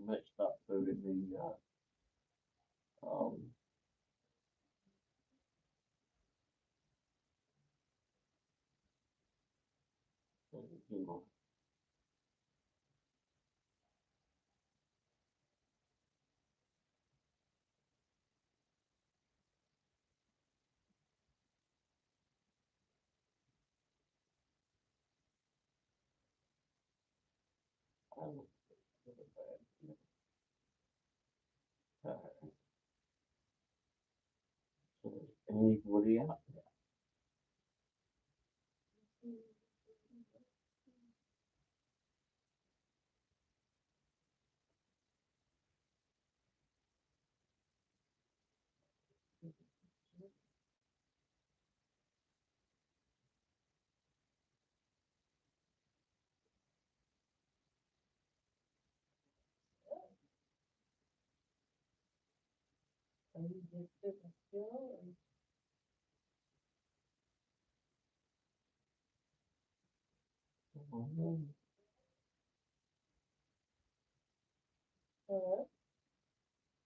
mixed up doing the you know, um, uh, anybody out there?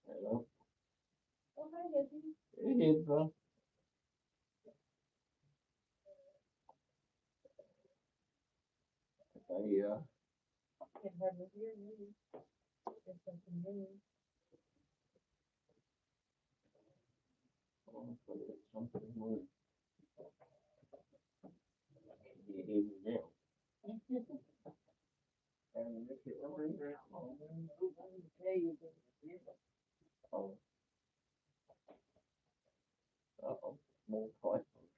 Hello. Hey, bro. I something more. Can you hear me now? And if it were oh, oh, more type of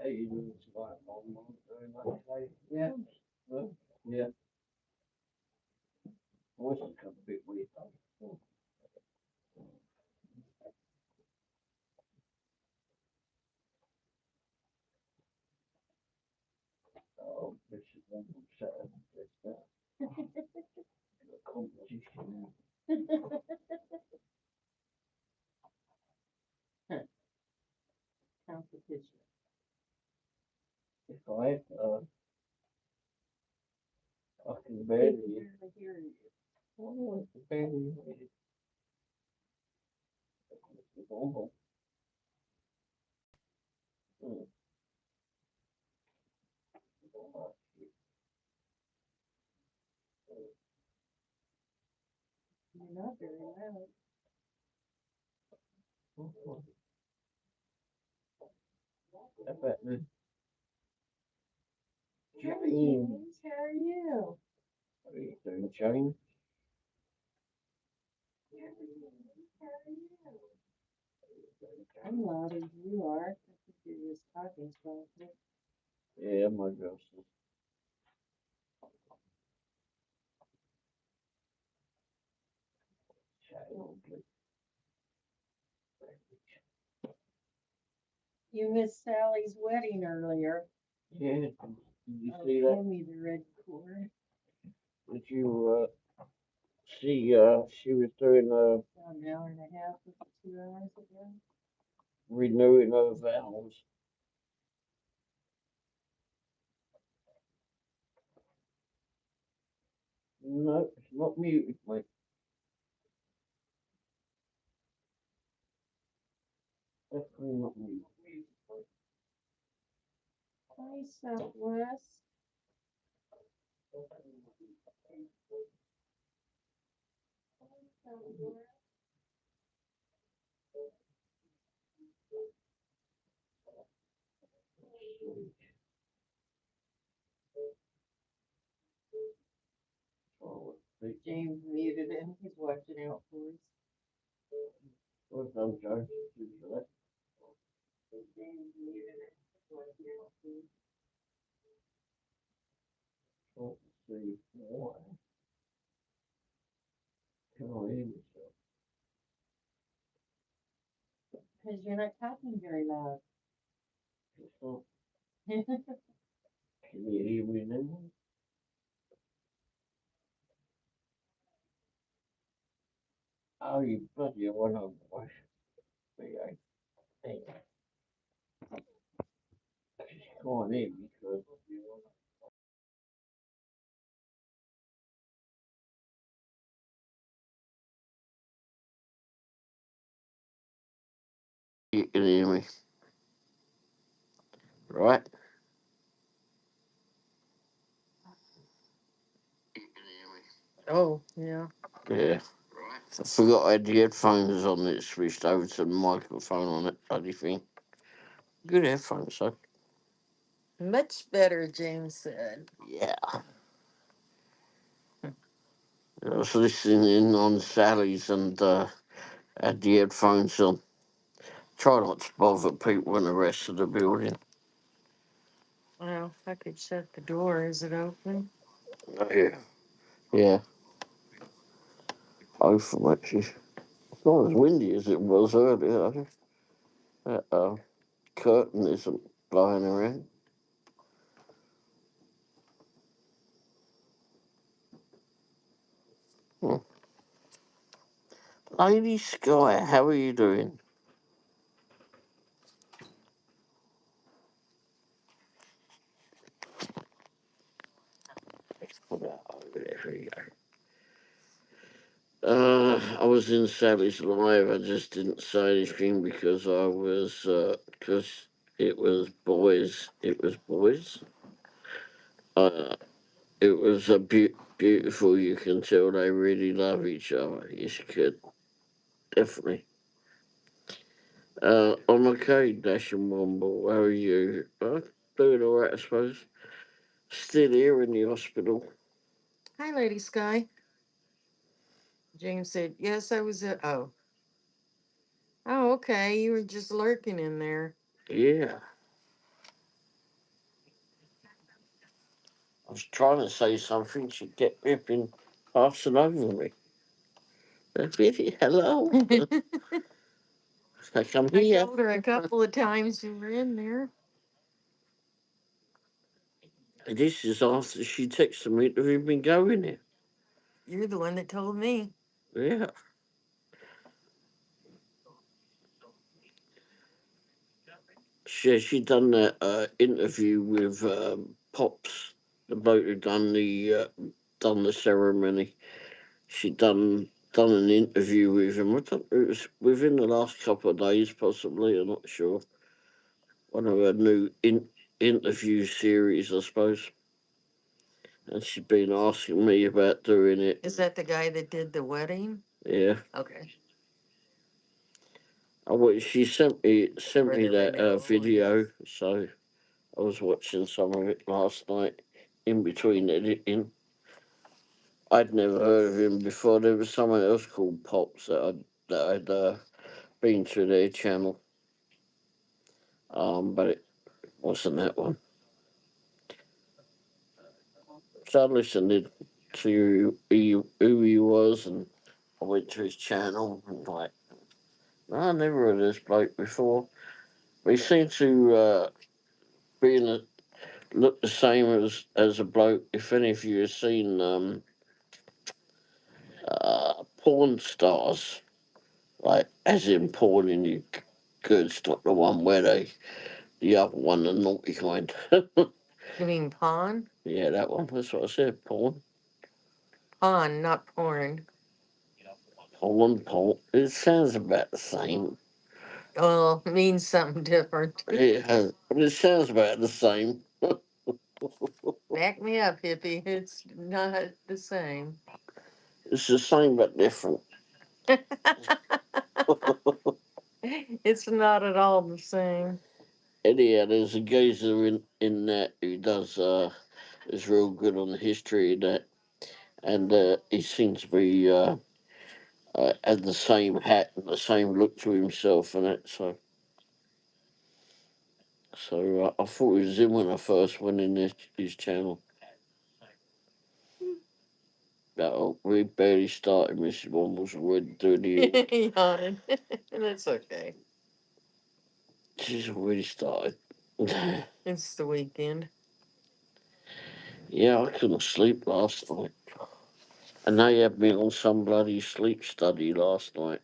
hey, you doing survive on very much today? Yeah. Well, yeah. Voice has come a bit weird though. Oh, this is one of seven. It's a competition. Competition. If I can They barely, can barely hear you. oh, I can barely hear it. It's Womble. Hmm. You're not very loud. I bet the Hi, Jane. James. How are you? What are you doing, Jane? I'm loud as you are. I think you're just talking softly. Yeah, my girl says child. You missed Sally's wedding earlier. Yeah, did you Oh, see that? hand me the red cord. Did you see she was doing About an hour and a half, was it 2 hours ago? renewing her vows? No, it's not muted, mate. Definitely not muted. Hi, Southwest. Oh, wait, James muted him. He's watching out for us. well done, Joe. Did you that? James muted him. He's watching out for us. Can't see why. Can I hear myself? Because you're not talking very loud. It's not. Can you hear me now? Oh, you bloody hell, I know why. Yeah, hey, calling in because you can hear me, right? Oh, yeah. Yeah. I forgot I had the headphones on it, switched over to the microphone on it, bloody thing. Good headphones, though. Much better, James said. Yeah. I was listening on Sally's and had the headphones on. Try not to bother people in the rest of the building. Well, I could shut the door. Is it open? Oh, yeah. Yeah. Hopefully, actually. It's not as windy as it was earlier. That curtain isn't blowing around. Hmm. Lady Sky, how are you doing? Let's put that over there. There you go. I was in Sally's live. I just didn't say anything because I was because it was boys. It was boys. Uh, it was a beautiful. You can tell they really love each other. Yes, you could definitely. I'm okay, Dash and Womble. How are you? Doing all right, I suppose. Still here in the hospital. Hi, Lady Sky. James said, yes, I was at. Oh. Oh, okay. You were just lurking in there. Yeah, I was trying to say something. She kept ripping, passing over me. Really, hello. I come I here. told her a couple of times you were in there. This is after she texted me that we've been going there. You're the one that told me. Yeah. She done that interview with Pops, the bloke who done the ceremony. She done an interview with him. I don't, it was within the last couple of days, possibly. I'm not sure. One of her new interview series, I suppose. And she'd been asking me about doing it. Is that the guy that did the wedding? Yeah. Okay. Oh, well, she sent For me the that renewal, I video, guess. so I was watching some of it last night in between editing. I'd never heard of him before. There was someone else called Pops that I'd been to their channel, but it wasn't that one. So I listened to who he was, and I went to his channel and like, no, I never heard of this bloke before. But he seemed to be in a look the same as a bloke. If any of you have seen porn stars, like as in porn in you goods, not the one where the other one, the naughty kind. You mean pawn? Yeah, that one. That's what I said. Porn, Pawn, not porn. porn. It sounds about the same. Well, it means something different. But it sounds about the same. Back me up, hippie. It's not the same. It's the same but different. It's not at all the same. Anyhow, there's a geezer in that who does is real good on the history of that, and he seems to be had the same hat and the same look to himself and that. So I thought it was him when I first went in his channel. Oh, we barely started. Mrs. Womble's already doing the. Yawn. That's okay. She's already started. It's the weekend. Yeah, I couldn't sleep last night. And they had me on some bloody sleep study last night.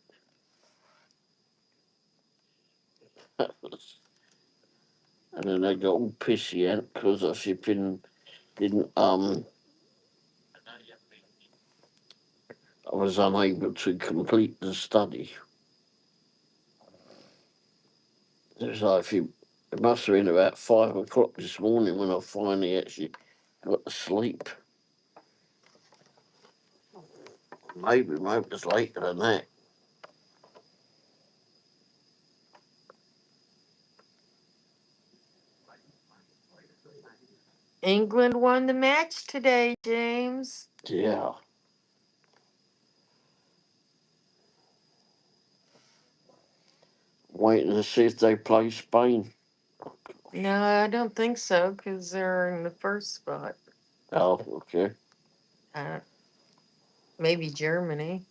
That and then they got all pissy out because I didn't I was unable to complete the study. It was like it must have been about 5 o'clock this morning when I finally actually got to sleep. Maybe it was later than that. England won the match today, James. Yeah. Waiting to see if they play Spain. No, I don't think so because they're in the first spot. Oh, okay. Uh, maybe Germany.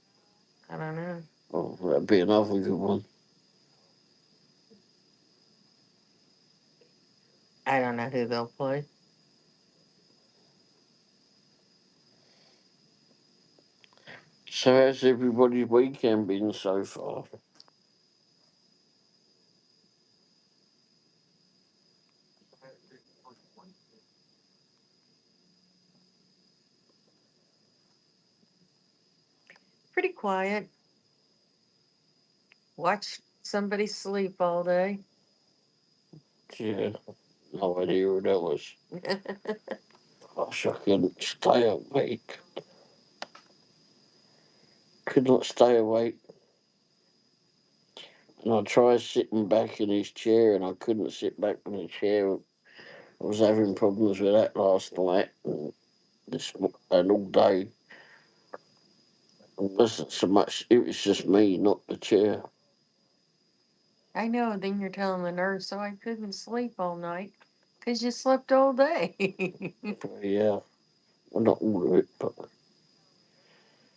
I don't know. Oh, that'd be another good one. I don't know who they'll play. So how's everybody's weekend been so far? Pretty quiet. Watch somebody sleep all day. Yeah, no idea who that was. Gosh, I couldn't stay awake. Could not stay awake. And I tried sitting back in his chair and I couldn't sit back in the chair. I was having problems with that last night and and all day. It wasn't so much, it was just me, not the chair. I know. Then you're telling the nurse, so I couldn't sleep all night because you slept all day. But yeah, well, not all of it, but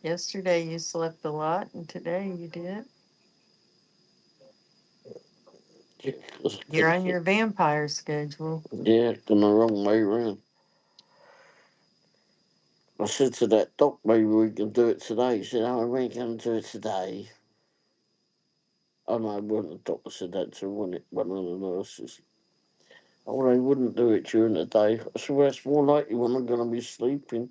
Yesterday you slept a lot, and today you did. yeah, You're on your vampire schedule. yeah, done the wrong way round. I said to that doc, maybe we can do it today. He said, oh, we ain't going to do it today. Oh, no, it wasn't the doctor said that to one of the nurses. Oh, they wouldn't do it during the day. I said, well, it's more likely when I'm going to be sleeping.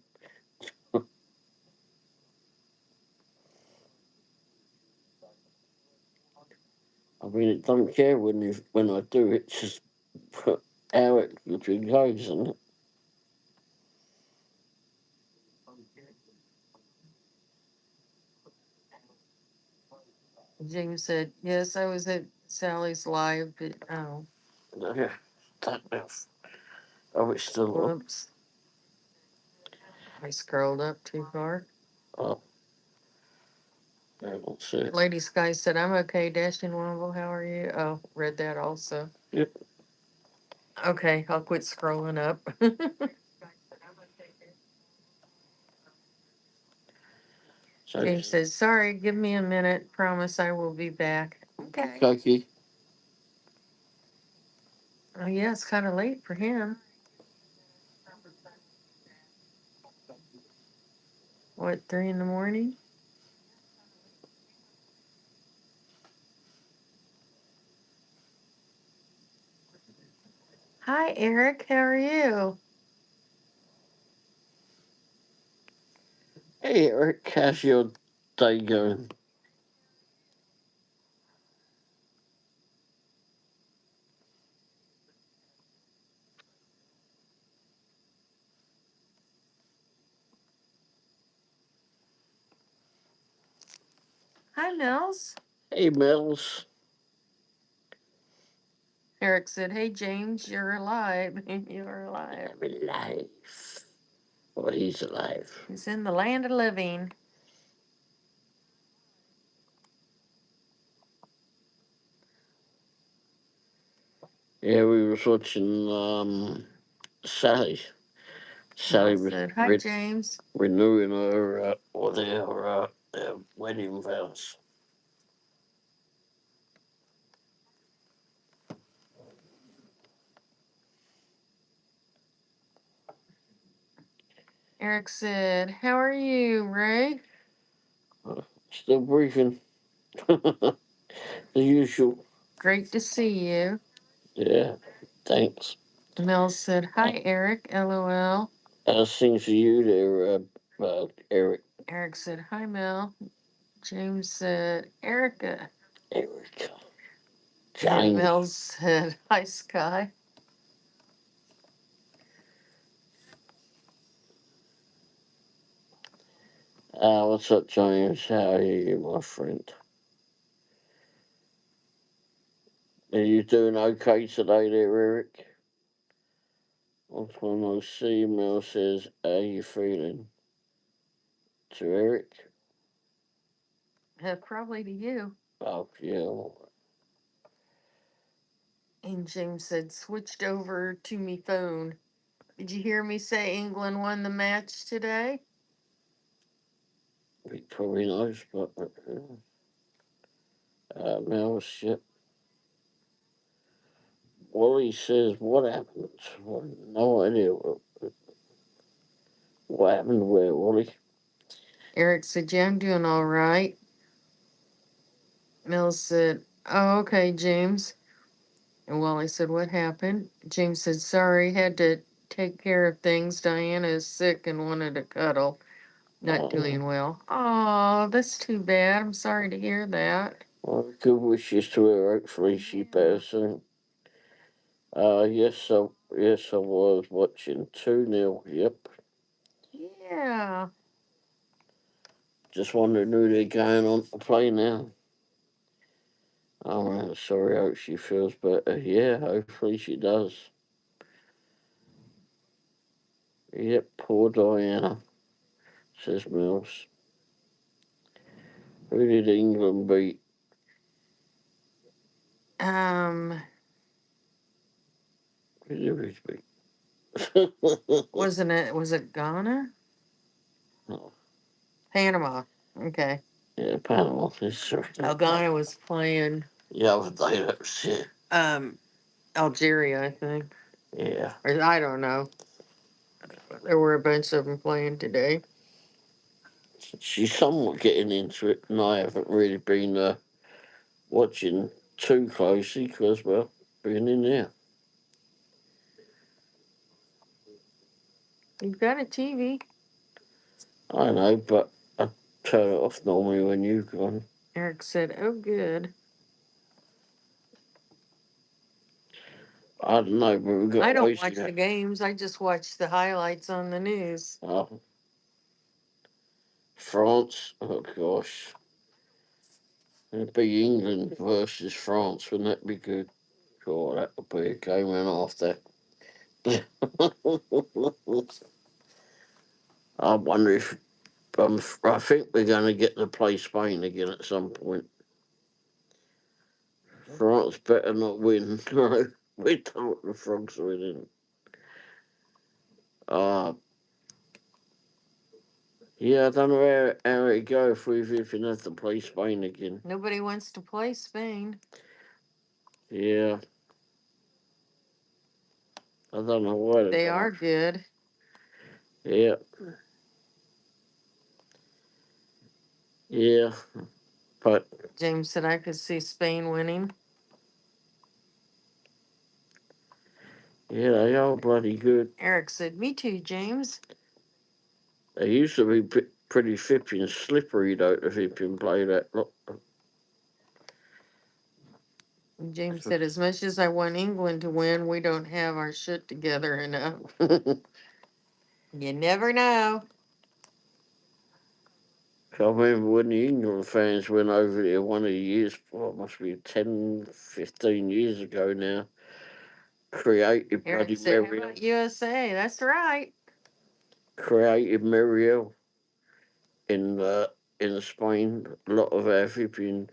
I mean, it don't care when I do it, just how it goes, isn't it? James said, "Yes, I was at Sally's live, but oh, Yeah, that enough. Oh, it's still on. whoops, I scrolled up too far." Oh, yeah, that's it. Lady Sky said, "I'm okay, Dash and Womble. How are you?" Oh, read that also. Yep. Okay, I'll quit scrolling up. So, James says, "Sorry, give me a minute. Promise I will be back." Okay. Cookie. Oh yeah, it's kind of late for him. What, 3 in the morning? Hi, Eric. How are you? Hey, Eric, how's your day going? Hi, Nels. Hey, Mills. Eric said, "Hey, James, you're alive. You're alive." I'm alive. Well, he's alive. He's in the land of living. Yeah, we was watching Sally. Sally Nels was said, "Hi, James." renewing her their wedding vows. Eric said, "How are you, Ray?" Still breathing. The usual. Great to see you. Yeah. Thanks. Mel said, hi, Eric, LOL. How's things for you there, Eric? Eric said, hi, Mel. James said, Erica. Eric. And James. Mel said, hi, Sky. What's up, James? How are you, my friend? Are you doing okay today there, Eric? What's one I see email says, how you feeling? To Eric? Probably to you. Oh, yeah. And James said, switched over to me phone. Did you hear me say England won the match today? He probably knows, but Mel, shit. Wally says, what happened? Well, no idea what happened where, Wally. Eric said, yeah, I'm doing all right. Mel said, oh, okay, James. And Wally said, what happened? James said, sorry, had to take care of things. Diana is sick and wanted to cuddle. Not Oh, doing well. Oh, that's too bad. I'm sorry to hear that. well, good wishes to her. Hopefully she better soon. Yes, I was watching 2-0. Yep. Yeah. Just wondering who they're going on to play now. Oh, man, sorry, I hope she feels better. Yeah, hopefully she does. Yep, poor Diana, says Mills. Who did England beat? Um, Who did we beat? was it Ghana? Oh, Panama. Okay. yeah, Panama. Sorry. Oh, Ghana was playing The other day, that was it. Algeria, I think. Yeah. Or I don't know. There were a bunch of them playing today. She's somewhat getting into it, and I haven't really been watching too closely because, well, being in there. You've got a TV. I know, but I turn it off normally when you've gone. Eric said, oh, good. I don't know, but we've I got don't ways to watch go. the games. I just watch the highlights on the news. France, oh gosh. It'd be England versus France, wouldn't that be good? God, that would be a game and half that. I wonder if I think we're going to get to play Spain again at some point. France better not win. No, we don't want the frogs winning. Uh, yeah, I don't know how it go if we even have to play Spain again. Nobody wants to play Spain. Yeah, I don't know why they They don't. are good. Yeah, yeah, but James said I could see Spain winning. yeah, they are bloody good. Eric said, me too, James. They used to be pretty flipping slippery though if you can play that. And James said, as much as I want England to win, we don't have our shit together enough. You never know. I remember when the England fans went over there one of the years, well, it must be 10, 15 years ago now, created Eric bloody said, how Muriel. about USA? That's right. Created Muriel in Spain. A lot of African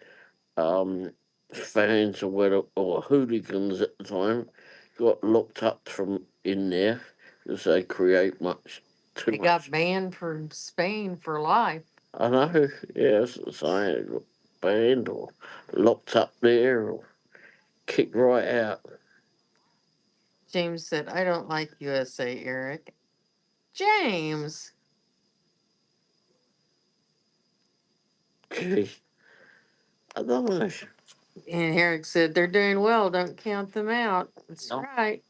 um, fans or hooligans at the time got locked up from in there because they create too They got much. banned from Spain for life. I know, yeah, that's what I'm saying. Got banned or locked up there or kicked right out. James said, I don't like USA, Eric. James. Gee, I don't know. And Eric said, they're doing well. Don't count them out. That's No. right.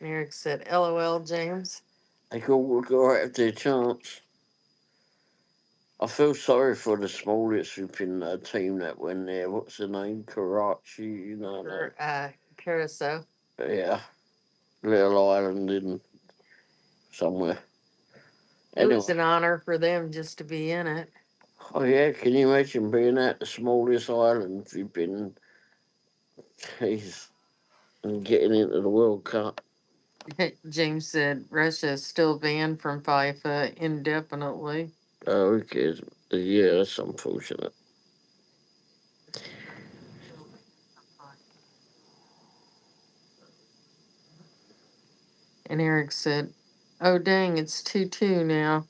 And Eric said, LOL, James. They go out their chance. I feel sorry for the smallest flipping team that went there. What's the name? Karachi, you know For that. Caruso. Yeah, little island in somewhere. It was Anyway, an honor for them just to be in it. oh yeah, can you imagine being at the smallest island if you've been, jeez, and getting into the World Cup? James said Russia is still banned from FIFA indefinitely. Oh, who cares? Yeah, that's unfortunate. And Eric said, oh, dang, it's 2-2 now.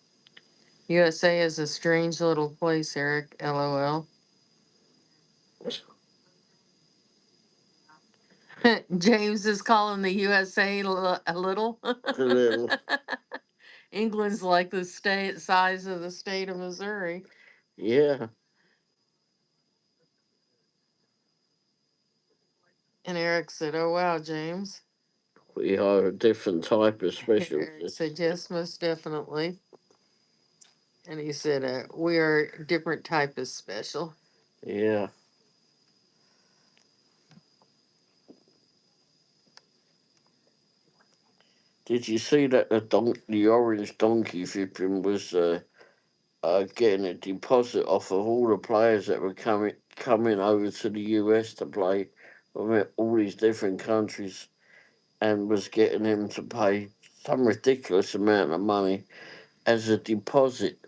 USA is a strange little place, Eric. LOL. James is calling the USA a little. A little. England's like the state size of the state of Missouri. Yeah, And Eric said, oh, wow, James. we are a different type of Eric specialist. said, yes, most definitely. And he said, we are a different type of special. Yeah. Did you see that the orange donkey flipping was getting a deposit off of all the players that were coming over to the US to play from all these different countries, and was getting them to pay some ridiculous amount of money as a deposit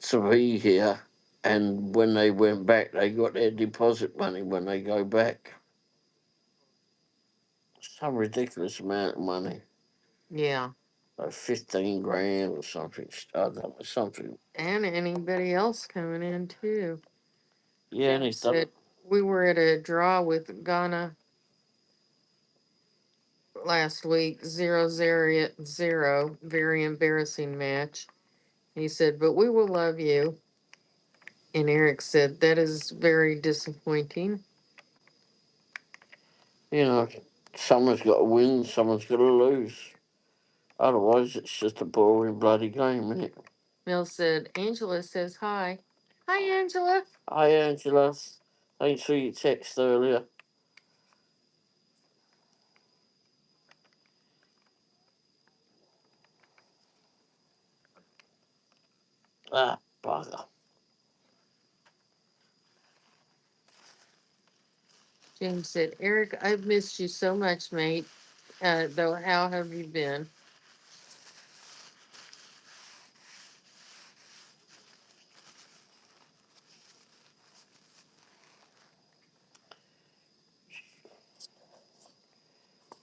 to be here. And when they went back, they got their deposit money when they go back. Some ridiculous amount of money, Yeah. like 15 grand or something. I don't know, something. And anybody else coming in, too. Yeah, and James he's done. said, we were at a draw with Ghana last week, 0-0, very embarrassing match. He said, but we will love you. And Eric said, that is very disappointing. You know, someone's got to win, someone's got to lose. Otherwise, it's just a boring bloody game, isn't it? Mel said, Angela says hi. Hi, Angela. Hi, Angela. Thanks for your text earlier. Ah, bugger. James said, Eric, I've missed you so much, mate. Though, how have you been?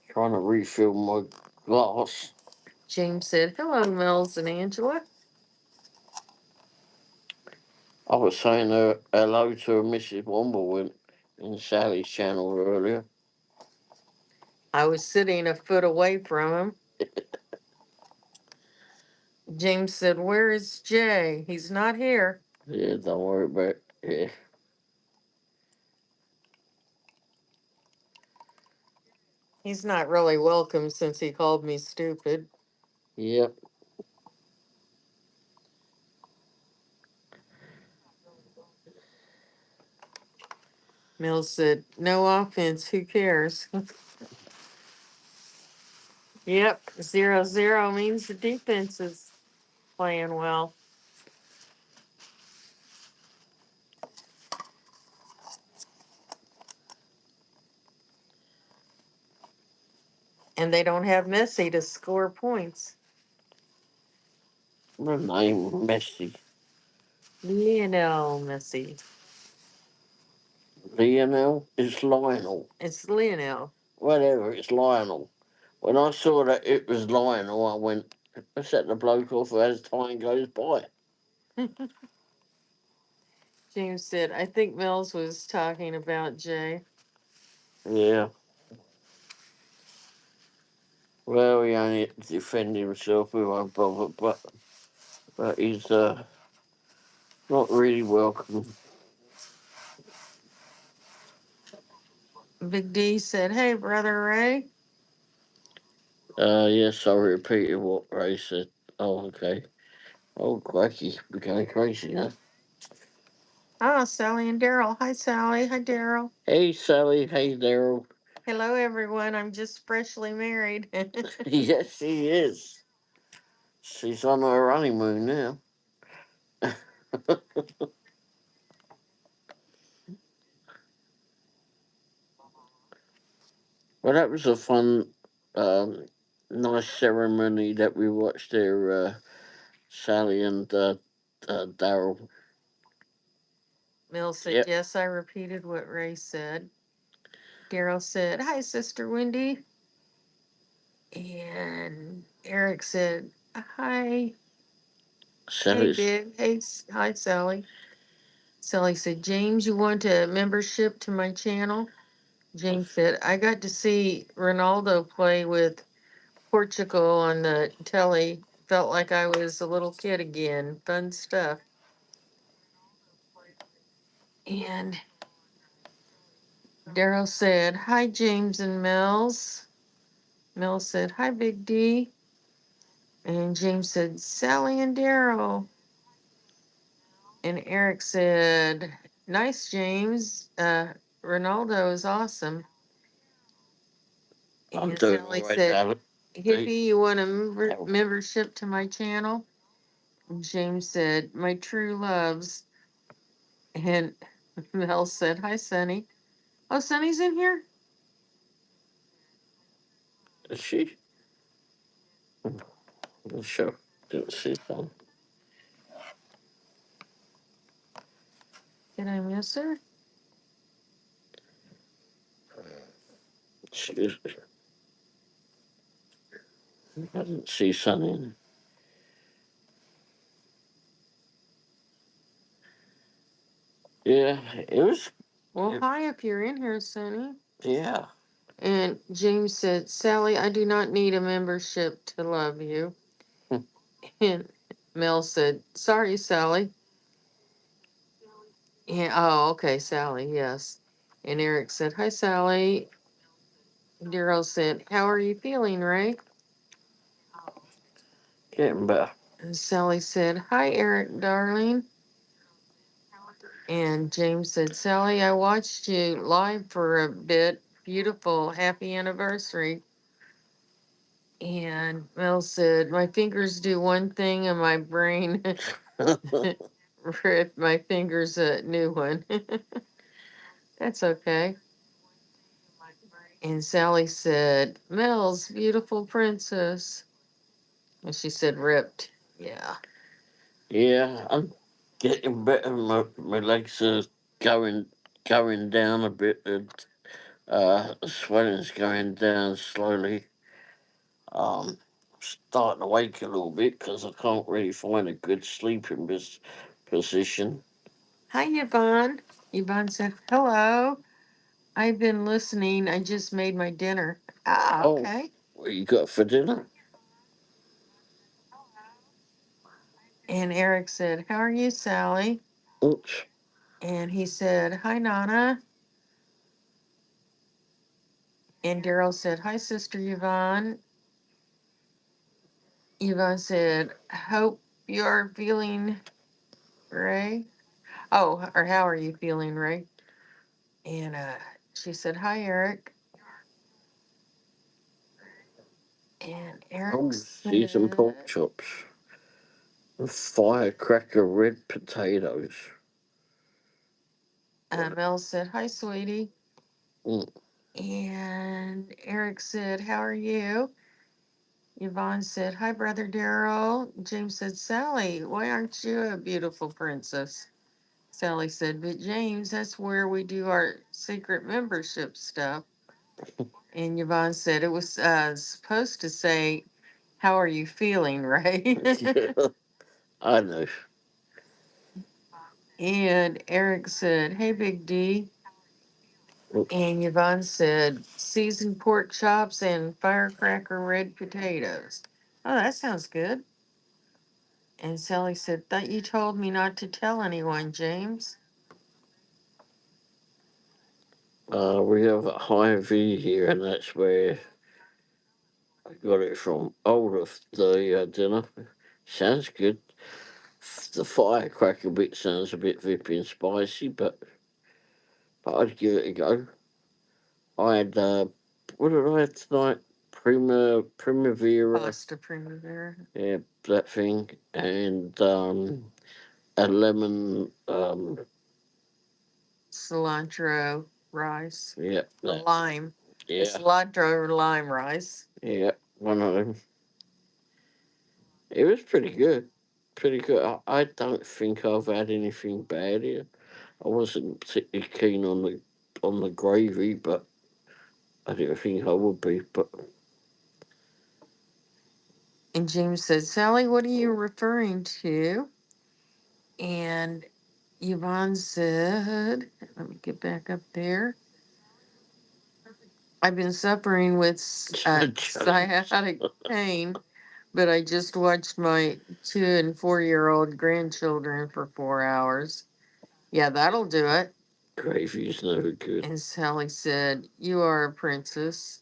Trying to refill my glass. James said, hello, Mel's and Angela. I was saying hello to Mrs. Womble in Sally's channel earlier. I was sitting a foot away from him. James said, where is Jay? He's not here. Yeah, don't worry about it. Yeah. He's not really welcome since he called me stupid. Yep. Mills said, no offense, who cares? Yep, 0-0 means the defense is playing well. And they don't have Messi to score points. The name Messi. Lionel Messi. Lionel? It's Lionel. It's Lionel. Whatever, it's Lionel. When I saw that it was Lionel, I went, let's set the bloke off as time goes by. James said, I think Mills was talking about Jay. Yeah. Well, he only defended himself, we won't bother, but he's not really welcome. Big D said, "Hey, brother Ray." Yes, I repeated what Ray said. Oh, okay. Oh, crikey, we're going crazy now. Ah, Sally and Daryl. Hi, Sally. Hi, Daryl. Hey, Sally. Hey, Daryl. Hello, everyone. I'm just freshly married. Yes, she is. She's on her honeymoon now. Well, that was a fun, um, nice ceremony that we watched there, Sally and Daryl. Mill said, Yep, "Yes, I repeated what Ray said." Daryl said, "Hi, Sister Wendy." And Eric said, "Hi. Hey, Sally's. Big. Hey, hi, Sally." Sally said, "James, you want a membership to my channel?" James said, "I got to see Ronaldo play with Portugal on the telly. Felt like I was a little kid again. Fun stuff." And Daryl said, "Hi, James and Mills." Mel said, "Hi, Big D." And James said, "Sally and Daryl." And Eric said, "Nice, James. Ronaldo is awesome." I'm And doing all Sally right, said, Daryl. Hey, "Hippie, you want a Daryl. membership to my channel?" And James said, "My true loves." And Mel said, "Hi, Sonny." Oh, Sonny's in here? Is she? I'm sure. Didn't see some. Did I miss her? Excuse me. I didn't see Sunny. Yeah, it was. Well, It, hi if you're in here, Sonny. yeah. And James said, "Sally, I do not need a membership to love you." And Mel said, "Sorry, Sally." Yeah, oh, okay, Sally, yes. And Eric said, "Hi, Sally." Daryl said, "How are you feeling, Ray?" Getting better. And Sally said, "Hi, Eric, darling." And James said, "Sally, I watched you live for a bit. Beautiful. Happy anniversary." And Mel said, "My fingers do one thing and my brain rip my fingers a new one." That's okay. And Sally said, "Mel's beautiful princess." And she said, "Ripped." Yeah. Yeah, I'm getting better. My legs are going going down a bit. And, swelling's going down slowly. Starting to wake a little bit because I can't really find a good sleeping position. Hi, Yvonne. Yvonne said, "Hello. I've been listening. I just made my dinner." Ah, Oh, okay. what you got for dinner? And Eric said, "How are you, Sally?" Oops. And he said, "Hi, Nana." And Daryl said, "Hi, Sister Yvonne." Yvonne said, "Hope you're feeling, Ray." Oh, or how are you feeling, Ray? And she said, "Hi, Eric." And Eric Oh, seasoned pork said, chops, firecracker red potatoes. Mel said, "Hi, sweetie." Mm. And Eric said, "How are you?" Yvonne said, "Hi, Brother Daryl." James said, "Sally, why aren't you a beautiful princess?" Sally said, "But James, that's where we do our secret membership stuff." And Yvonne said, "It was supposed to say, 'How are you feeling?' Right?" Yeah, I know. And Eric said, "Hey, Big D." Oops. And Yvonne said, "Seasoned pork chops and firecracker red potatoes." Oh, that sounds good. And Sally said, "Thought you told me not to tell anyone, James." We have a high V here, and that's where I got it from. Older the dinner sounds good. The firecracker bit sounds a bit vippy and spicy, but I'd give it a go. I had what did I have tonight? Primavera, Pasta primavera. yeah, that thing, and a lemon, Cilantro rice. yeah, A that, lime. A yeah, cilantro or lime rice. yeah, one of them. It was pretty good, pretty good. I don't think I've had anything bad here. I wasn't particularly keen on the gravy, but I didn't think I would be. But And James said, Sally, what are you referring to? And Yvonne said, let me get back up there. I've been suffering with sciatic pain, but I just watched my 2 and 4 year old grandchildren for 4 hours. Yeah, that'll do it. gravy's never good. And Sally said, You are a princess.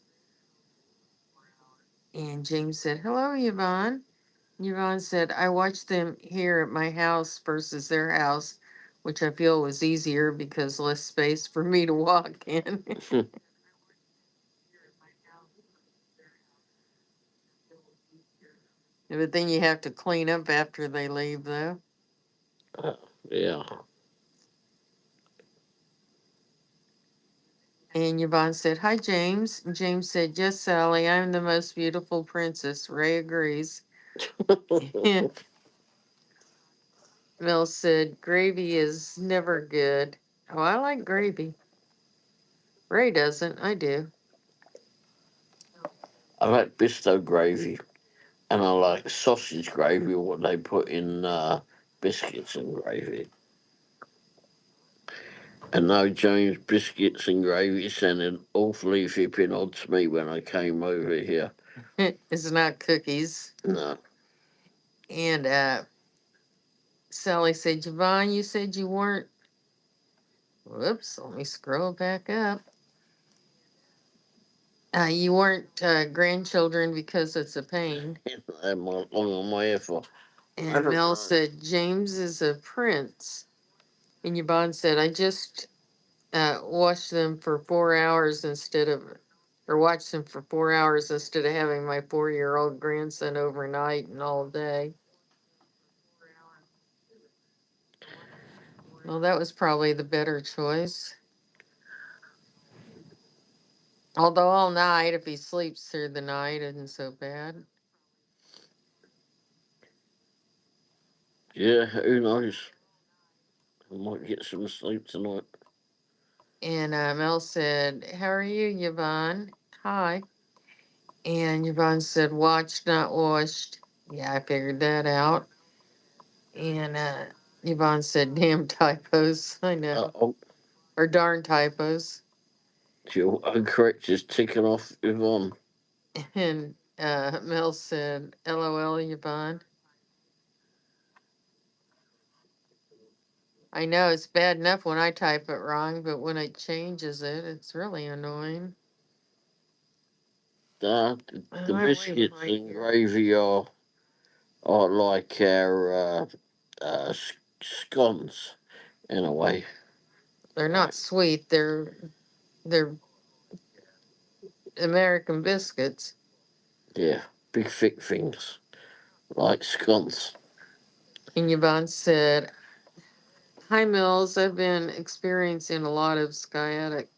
And James said, Hello, Yvonne. Yvonne said, I watched them here at my house versus their house, which I feel was easier because less space for me to walk in. But then you have to clean up after they leave, though. uh, yeah. And Yvonne said, Hi, James. And James said, Yes, Sally, I'm the most beautiful princess. Ray agrees. Mel said, Gravy is never good. Oh, I like gravy. Ray doesn't. I do. I like Bisto gravy, and I like sausage gravy, what they put in biscuits and gravy. And no, James, biscuits and gravy sounded awfully flipping odd to me when I came over here. It's not cookies. No, And Sally said, Yvonne, you said you weren't. Whoops, let me scroll back up. You weren't grandchildren because it's a pain. I'm on my effort. I And don't Mel know. said, James is a prince. And Yvonne said, I just watched them for 4 hours instead of, or watched them for 4 hours instead of having my 4 year old grandson overnight and all day. Well, that was probably the better choice. Although all night, if he sleeps through the night, isn't so bad. Yeah, who knows? I might get some sleep tonight. And Mel said, How are you, Yvonne? Hi. And Yvonne said, Watched, not washed. Yeah, I figured that out. And Yvonne said, Damn typos. I know. Oh, Or darn typos. Jill, correct, just ticking off Yvonne. And Mel said, LOL, Yvonne. I know it's bad enough when I type it wrong, but when it changes it, it's really annoying. The I'm way biscuits behind and here. gravy are like our scones in a way. They're not Right. sweet. They're American biscuits. Yeah, big thick things like scones. And Yvonne said, Hi, Mills. I've been experiencing a lot of sciatica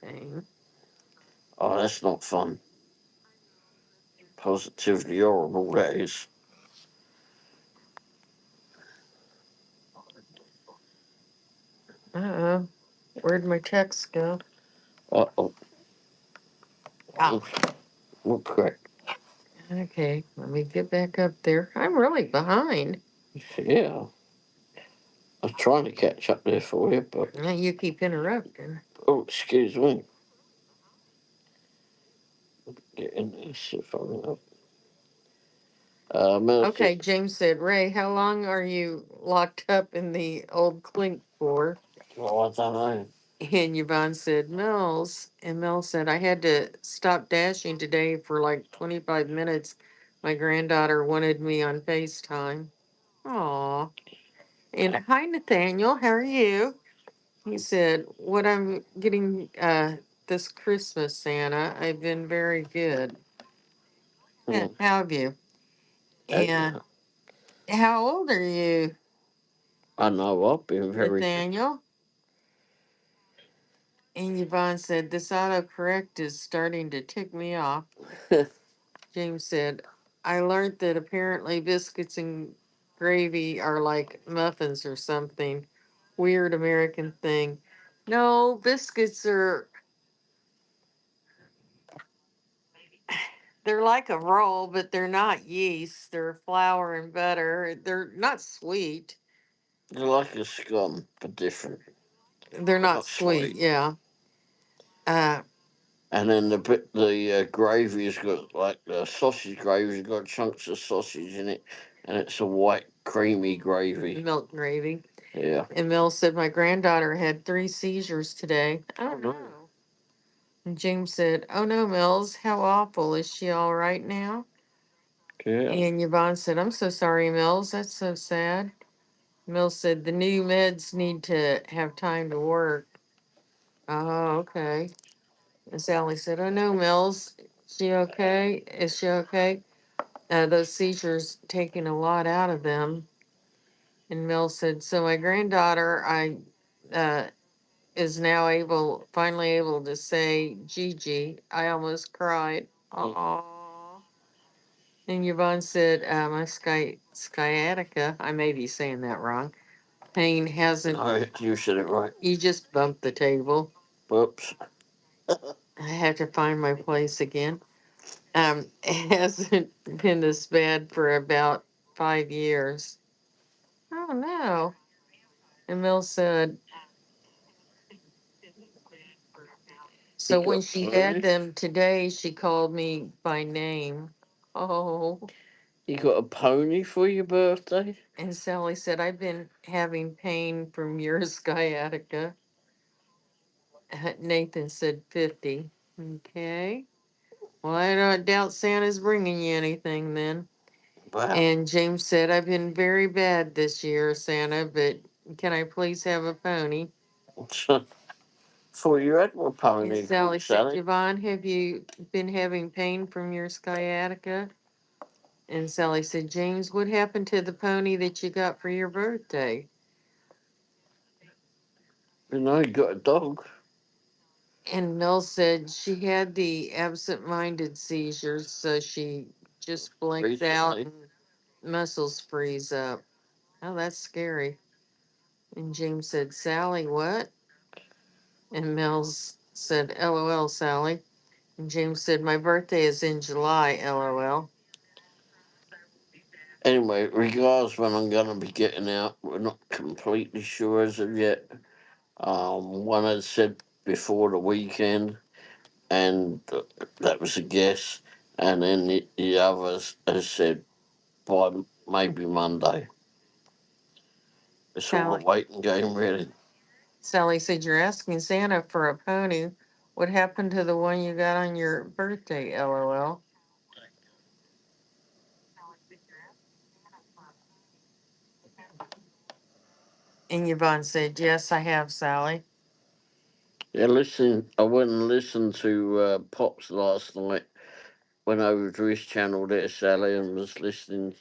pain. Oh, that's not fun. Positively horrible, that is. Uh-oh. Where'd my text go? Uh-oh. Ah. What correct? Okay, let me get back up there. I'm really behind. Yeah. I was trying to catch up there for you, but... Now you keep interrupting. Oh, excuse me. Get in there, see if I can help. Melted. Okay, James said, Ray, how long are you locked up in the old clink for? Oh, I don't know. And Yvonne said, Mills. And Mills said, I had to stop dashing today for like 25 minutes. My granddaughter wanted me on FaceTime. Aw. And hi, Nathaniel. How are you? He said, what I'm getting this Christmas, Santa. I've been very good. Mm. How have you? And Excellent. how old are you, I know I've been very Nathaniel? And Yvonne said, this autocorrect is starting to tick me off. good. James said, I learned that apparently biscuits and gravy are like muffins or something. Weird American thing. No, biscuits are, they're like a roll, but they're not yeast. They're flour and butter. They're not sweet. They're like a scone, but different. They're They're not not sweet, sweet. yeah. Uh, And then the gravy's got like the sausage gravy's got chunks of sausage in it, and it's a white creamy gravy. Milk gravy. Yeah. And Mel said, my granddaughter had 3 seizures today. Oh no. And James said, oh no, Mills, how awful. Is she all right now? Yeah. And Yvonne said, I'm so sorry, Mills. That's so sad. Mills said, the new meds need to have time to work. Oh, okay. And Sally said, oh no, Mills. She okay? Is she okay? Those seizures taking a lot out of them. And Mills said, so my granddaughter, uh, is now finally able to say Gigi. I almost cried. Aww. And Yvonne said, my sciatica, I may be saying that wrong, pain hasn't, No, you said it right. you just bumped the table. Whoops. I have to find my place again. It hasn't been this bad for about 5 years. Oh no. And Mill said, You so when got a she had pony? them today, she called me by name. Oh. You got a pony for your birthday? And Sally said, I've been having pain from your sciatica. Nathan said 50. Okay. Well, I don't doubt Santa's bringing you anything then. Wow. And James said, I've been very bad this year, Santa, but can I please have a pony? For you had a And pony, Sally good said, Sally. Yvonne, have you been having pain from your sciatica? And Sally said, James, what happened to the pony that you got for your birthday? You know, you got a dog. And Mel said she had the absent-minded seizures, so she just blinks out Recently. and muscles freeze up. Oh, that's scary. And James said, Sally, what? And said, LOL, Sally. And James said, my birthday is in July, LOL. Anyway, regardless when I'm going to be getting out, we're not completely sure as of yet. One had said before the weekend, and that was a guess. And then the others has said by maybe Monday. It's all a Sally. waiting game, really. Sally said, you're asking Santa for a pony. What happened to the one you got on your birthday, LOL? And Yvonne said, yes, I have, Sally. Yeah, listen, I went and listened to Pops last night. Went over to his channel there, Sally, and was listening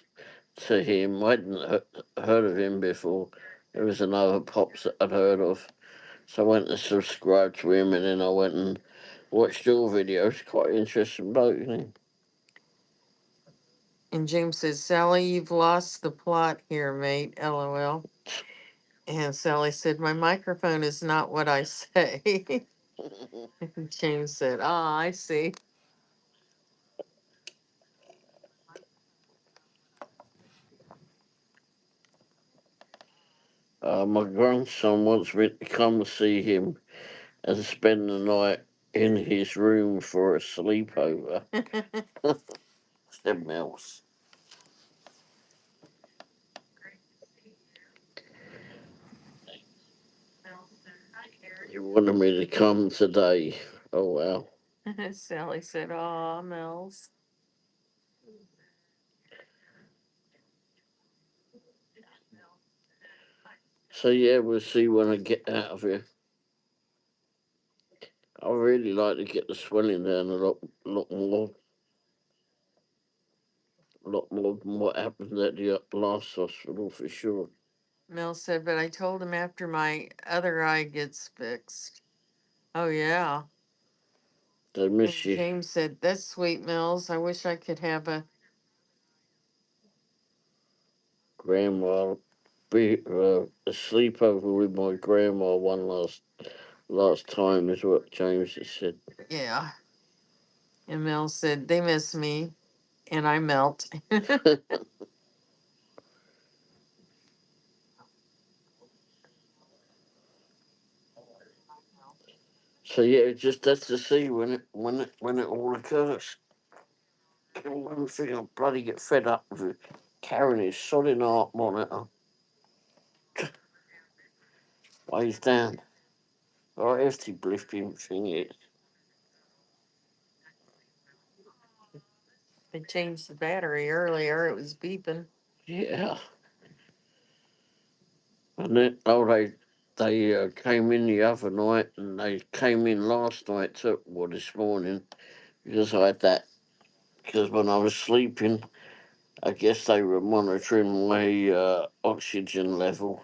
to him. I hadn't heard of him before. There was another Pops that I'd heard of. So I went and subscribed to him, and then I went and watched your videos. Quite interesting bloke, isn't he? And James says, Sally, you've lost the plot here, mate, LOL. And Sally said, my microphone is not what I say. And James said, ah, I see. My grandson wants me to come see him and spend the night in his room for a sleepover. Said Mills. You wanted me to come today. Oh, wow. Sally said, "Aw, Mel's." So, yeah, we'll see when I get out of here. I really like to get the swelling down a lot more than what happened at the last hospital for sure. Mel said, "But I told him after my other eye gets fixed." Oh, yeah. They miss And you. James said, "That's sweet, Mills. I wish I could have a." Grandma, be a sleepover with my grandma one last time is what James has said. Yeah. And Mel said, "They miss me." And I melt. So yeah, just that's to see when it all occurs. One thing I bloody get fed up with carrying his sodding heart monitor weighs down. Right, hefty blipping thing is. They changed the battery earlier. It was beeping. Yeah. And then they came in the other night and they came in last night too, well this morning, because I had that because when I was sleeping I guess they were monitoring my oxygen level,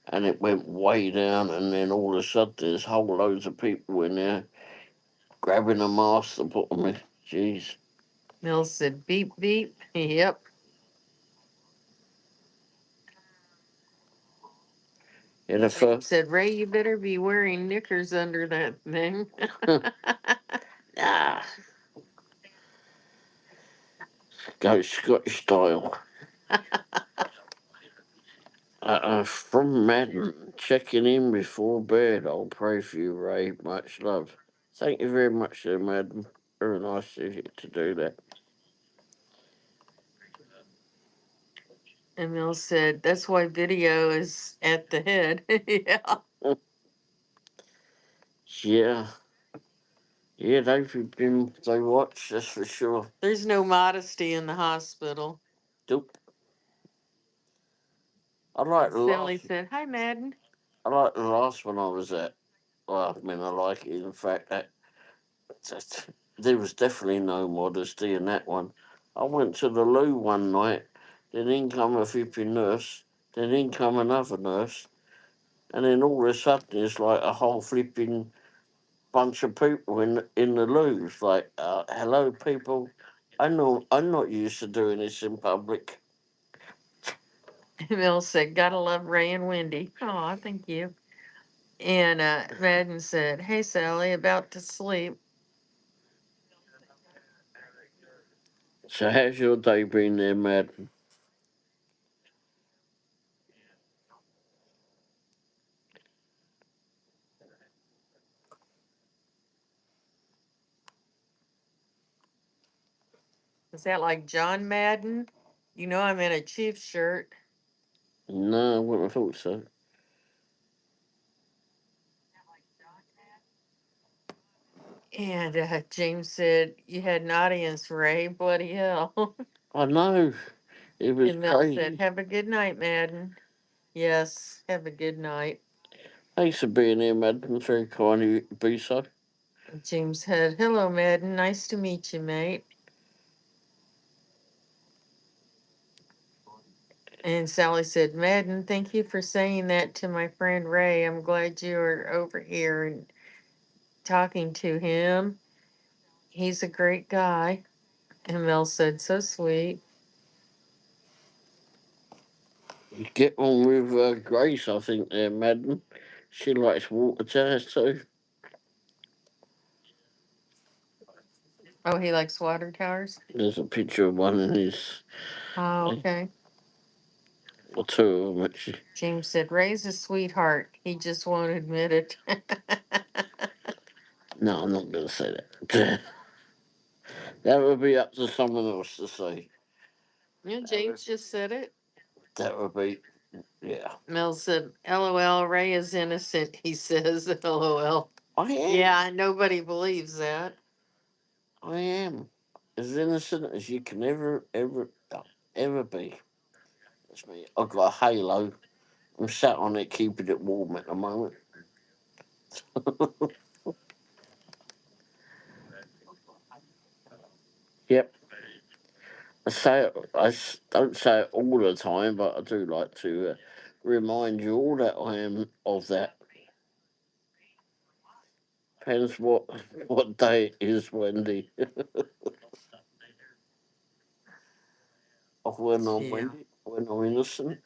and it went way down. And then all of a sudden, there's whole loads of people in there grabbing a mask to put on me. Jeez. Mel said, "Beep, beep." Yep. In the James first, said, "Ray, you better be wearing knickers under that thing." ah, go Scottish style. From Madden, checking in before bed. I'll pray for you, Ray. Much love. Thank you very much, there, Madden. Very nice of you to do that. And Mel said, "That's why video is at the head." Yeah. Yeah. Yeah, they watch, that's for sure. There's no modesty in the hospital. Nope. I like And the Sally last. said, "Hi, Madden." I like the last one I was at. Well, I mean, I like it. In fact, that there was definitely no modesty in that one. I went to the loo one night. Then in come a flipping nurse. Then in come another nurse. And then all of a sudden, it's like a whole flipping bunch of people in the loo. It's like, hello, people. I know I'm not used to doing this in public. Mel said, "Gotta love Ray and Wendy." Oh, thank you. And Madden said, "Hey, Sally, about to sleep." So how's your day been there, Madden? Is that like John Madden? You know I'm in a Chiefs shirt. No, I wouldn't have thought so. And James said, "You had an audience, Ray. Bloody hell." I know. It was And Mel said, crazy. "Have a good night, Madden." Yes, have a good night. Thanks for being here, Madam. Very kind of you to be so. James said, "Hello, Madden. Nice to meet you, mate." And Sally said, "Madden, thank you for saying that to my friend Ray. I'm glad you are over here and talking to him. He's a great guy." And Mel said, "So sweet." You get on with Grace, I think, there, Madam. She likes water towers too. Oh, he likes water towers? There's a picture of one in his, Oh, okay. or two of them actually. James said, "Ray's a sweetheart. He just won't admit it." No, I'm not going to say that. That would be up to someone else to say. Yeah, That would, James just said it. that would be. Yeah. Mel said, LOL, Ray is innocent, he says, LOL. I am. Yeah, nobody believes that. I am. As innocent as you can ever be. That's me. I've got a halo. I'm sat on it, keeping it warm at the moment. Yep. Don't say it all the time, but I do like to remind you all that I am of that. Depends what day it is, Wendy. Of when I'm Yeah. Wendy, when I'm innocent.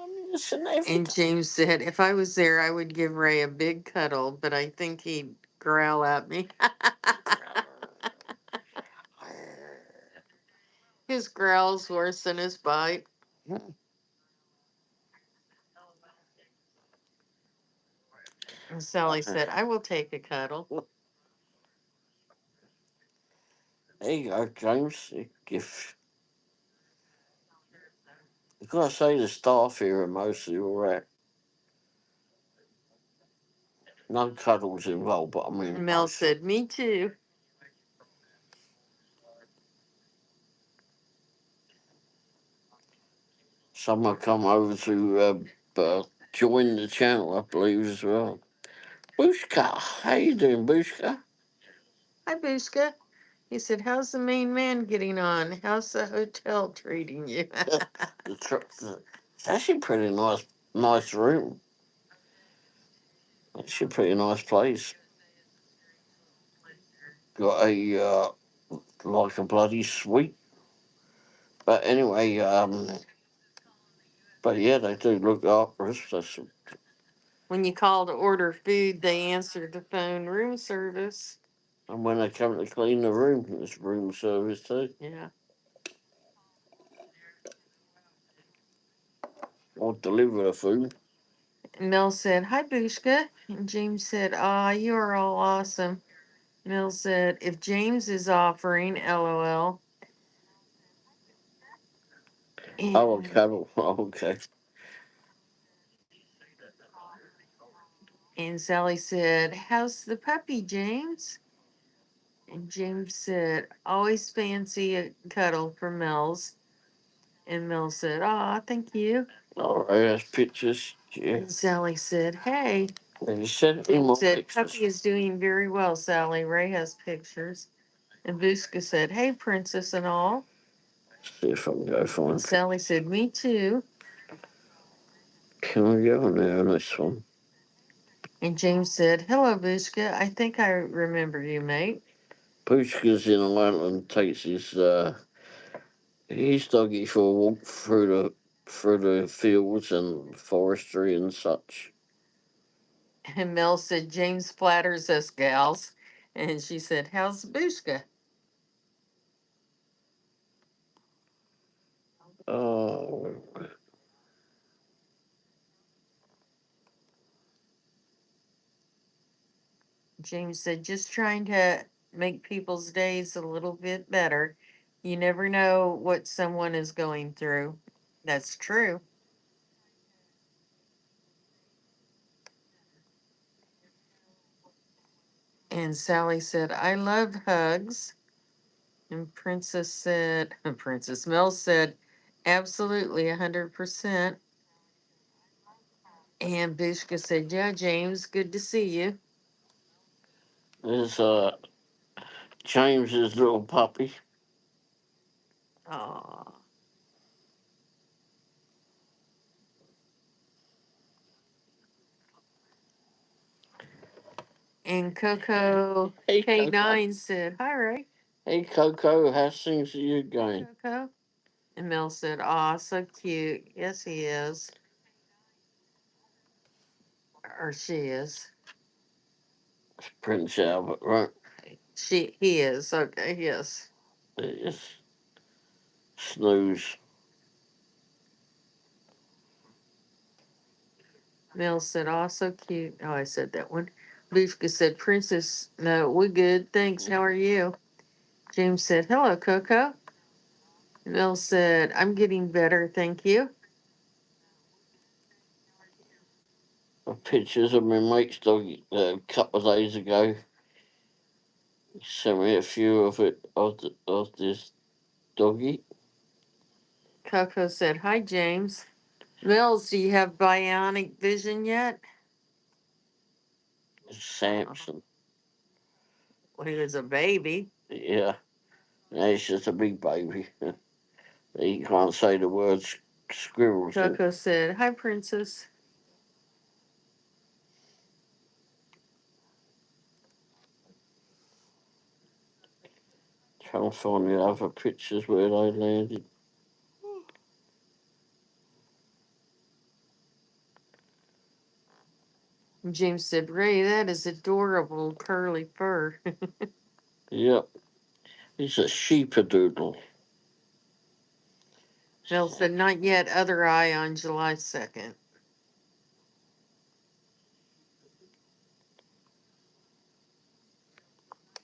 I'm innocent every And day. James said, if I was there, I would give Ray a big cuddle, but I think he'd growl at me. His growl's worse than his bite. And Sally said, I will take a cuddle. There you go, James. A gift. I've got to say the staff here are mostly all right. No cuddles involved, but I mean Mel most. said, me too. Some have come over to join the channel, I believe, as well. Bushka, how you doing, Bushka? Hi, Bushka. He said, how's the main man getting on? How's the hotel treating you? It's actually a pretty nice room. Actually, a pretty nice place. Got a like a bloody suite. But anyway, but yeah, they do look after us. When you call to order food, they answer the phone room service. And when they come to clean the room, it's room service too. Yeah. Or deliver the food. Mel said, hi, Bushka. And James said, ah, you are all awesome. Mel said, if James is offering, LOL. Oh, a And, cattle. Oh, okay. and Sally said, how's the puppy, James? And James said, always fancy a cuddle for Mel's. And Mel said, aw, thank you. All right, there's pictures. Yeah. And Sally said, hey. And you sent me James more said, pictures. puppy is doing very well, Sally. Ray has pictures. And Bushka said, hey, princess and all. See if I can go And find. Sally said, me too. Can I go on there on this one? And James said, hello, Bushka. I think I remember you, mate. Pushka's in Ireland. Takes his doggy for a walk through the fields and forestry and such. And Mel said, James flatters us gals. And she said, how's Bushka? Oh, James said, just trying to make people's days a little bit better. You never know what someone is going through. That's true. And Sally said, I love hugs. And Princess said, Princess Mel said, absolutely, 100%. And Bishka said, yeah, James, good to see you. there's James's little puppy. Aw. And Coco Hey, Coco. K9 said, hi, Ray. Hey, Coco. How's things are you going? Coco. And Mel said, aw, so cute. Yes, he is. Or she is. Prince Albert, right? He is. Okay, yes. Yes. Snooze. Mel said, oh, so cute. Oh, I said that one. Bishka said, Princess, no, we're good. Thanks. How are you? James said, hello, Coco. Mel said, I'm getting better. Thank you. of pictures of my mate's dog a couple of days ago. He sent me a few of it of this doggy. Coco said, "Hi, James. Mills, do you have bionic vision yet?" Samson. When he was a baby. Yeah, now he's just a big baby. He can't say the words squirrels. Coco said, "Hi, Princess." Trying to find the other pictures where they landed. James said, "Ray, that is adorable curly fur." Yep, he's a sheepadoodle. Mel said, "Not yet. Other eye on July 2nd."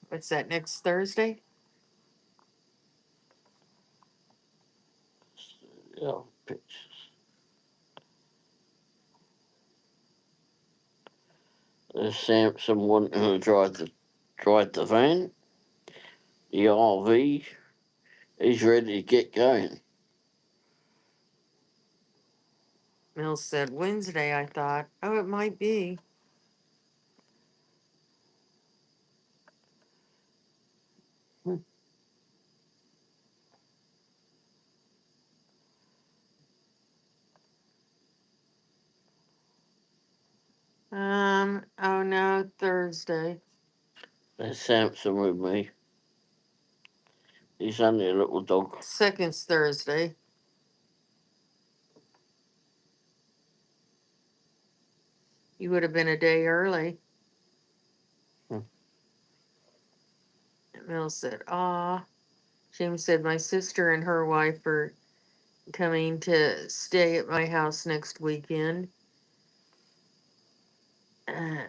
What's that, next Thursday? Yeah, pictures. There's Samson wanting to drive the van, the RV. He's ready to get going. Mel said, "Wednesday, I thought." Oh, it might be. Oh no, Thursday. There's Samson with me. He's only a little dog. Second's Thursday. You would have been a day early. Hmm. Mel said, "Ah." James said, "My sister and her wife are coming to stay at my house next weekend. Uh,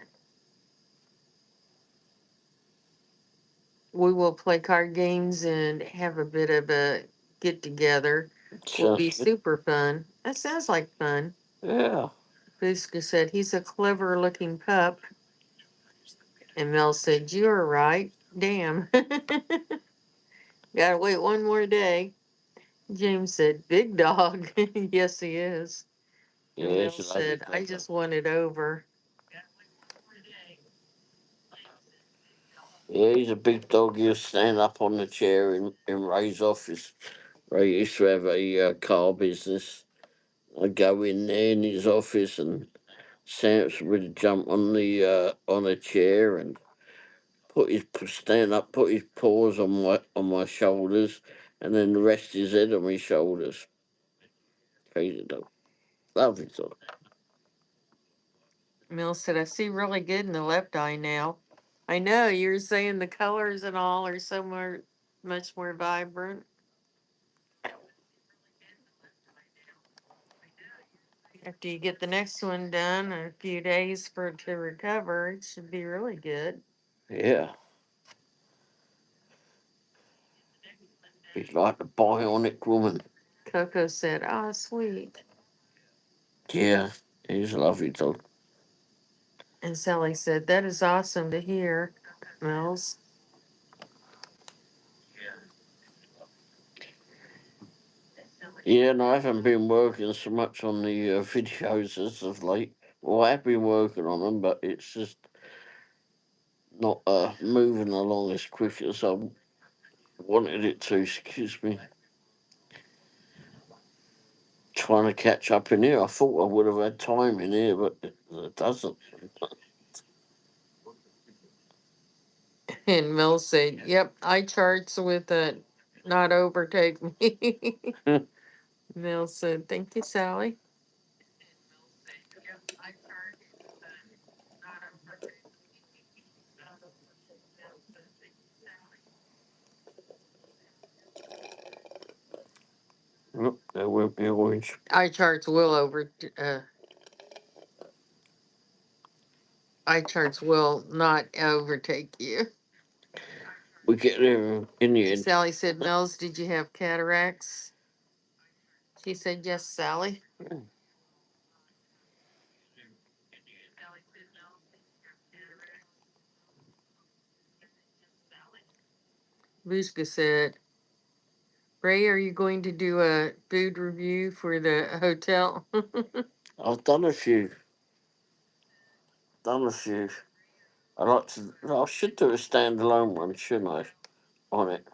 we will play card games and have a bit of a get together. Will be Sounds good. super fun." That sounds like fun. Yeah, Buska said, "He's a clever looking pup." And Mel said, "You're right. Damn." Gotta wait one more day. James said, "Big dog." Yes, he is. yeah, And Mel it's a lovely said, "I dog. just want it over." Yeah, he's a big dog. He'll stand up on the chair in Ray's office. Ray used to have a car business. I'd go in there in his office, and Samson would jump on a chair and stand up, put his paws on my shoulders, and then rest his head on my shoulders. Crazy dog, lovely dog. Mel said, "I see really good in the left eye now." I know, you're saying the colors and all are so much more vibrant. After you get the next one done, a few days for it to recover, it should be really good. Yeah, he's like the bionic woman. Coco said, "Ah, sweet." Yeah, he's a lovely dog. And Sally said, "That is awesome to hear, Mills." Yeah, and I haven't been working so much on the videos as of late. Well, I have been working on them, but it's just not moving along as quick as I wanted it to. Excuse me. Trying to catch up in here. I thought I would have had time in here, but it doesn't. And Mills said, "Yep, eye charts with a not overtake me." Mills said, "Thank you, Sally." Look, there went my orange. Eye charts will eye charts will not overtake you. We get there in the end. Sally said, "Mills, did you have cataracts?" She said, "Yes, Sally." Vushka said, Ray, are you going to do a food review for the hotel? I've done a few. Done a few. I like to. I should do a standalone one, shouldn't I? On it,